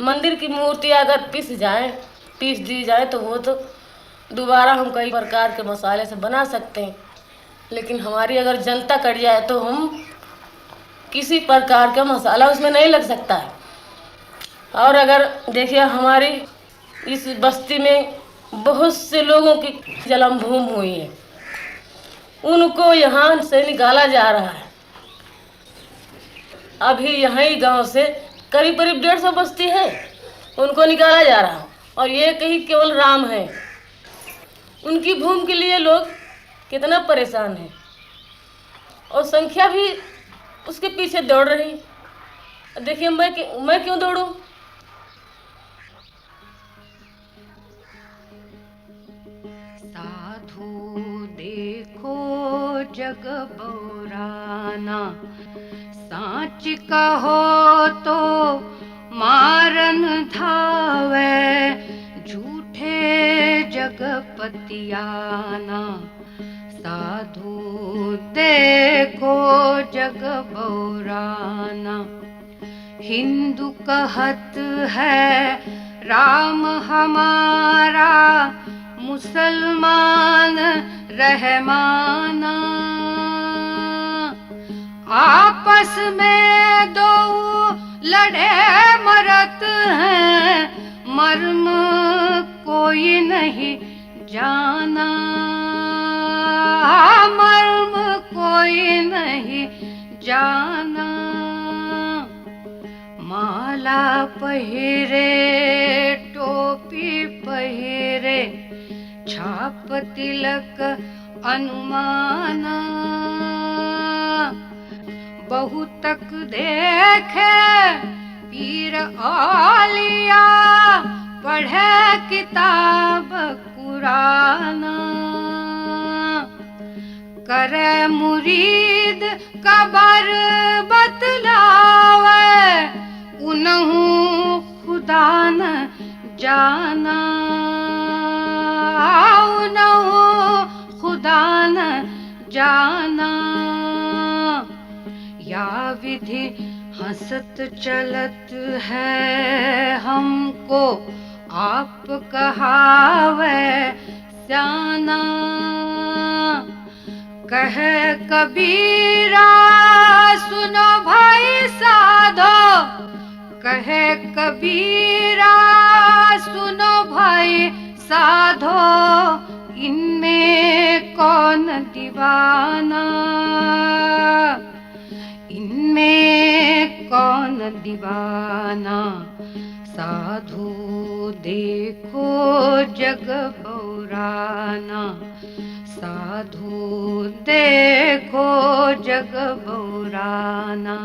मंदिर की मूर्ति अगर पीस दी जाए तो वो तो दोबारा हम कई प्रकार के मसाले से बना सकते हैं, लेकिन हमारी अगर जनता कट जाए तो हम किसी प्रकार का मसाला उसमें नहीं लग सकता है। और अगर देखिए हमारी इस बस्ती में बहुत से लोगों की जन्म भूमि हुई है, उनको यहाँ से निकाला जा रहा है। अभी यहीं गांव से करीब 150 बस्ती है, उनको निकाला जा रहा है। और ये कहीं केवल राम है, उनकी भूमि के लिए लोग कितना परेशान हैं, और संख्या भी उसके पीछे दौड़ रही। देखिए मैं क्यों दौड़ूं? देखो जग बौराना, साच कहो तो मारन धावे, झूठे जग पतियाना। साधु देखो जग बौराना, हिंदू कहत है राम हमारा, मुसलमान रहमाना। आपस में दो लड़े मरत हैं, मर्म कोई नहीं जाना, मर्म कोई नहीं जाना। माला पहिरे टोपी पहिरे, छाप तिलक अनुमाना। बहुतक देखे पीर औलिया, पढ़े किताब कुराना। करे मुरीद कबर बतलावे, उनहु खुदा न जाना, उनहु खुदा न जाना। या विधि हंसत चलत है हमको, आप कहावे स्याना। कहे कबीरा सुनो भाई साधो, कहे कबीरा सुनो भाई साधो, इनमें कौन दीवाना, इनमें कौन दीवाना, साधु देखो जग बौराना, साधु देखो जग बौराना।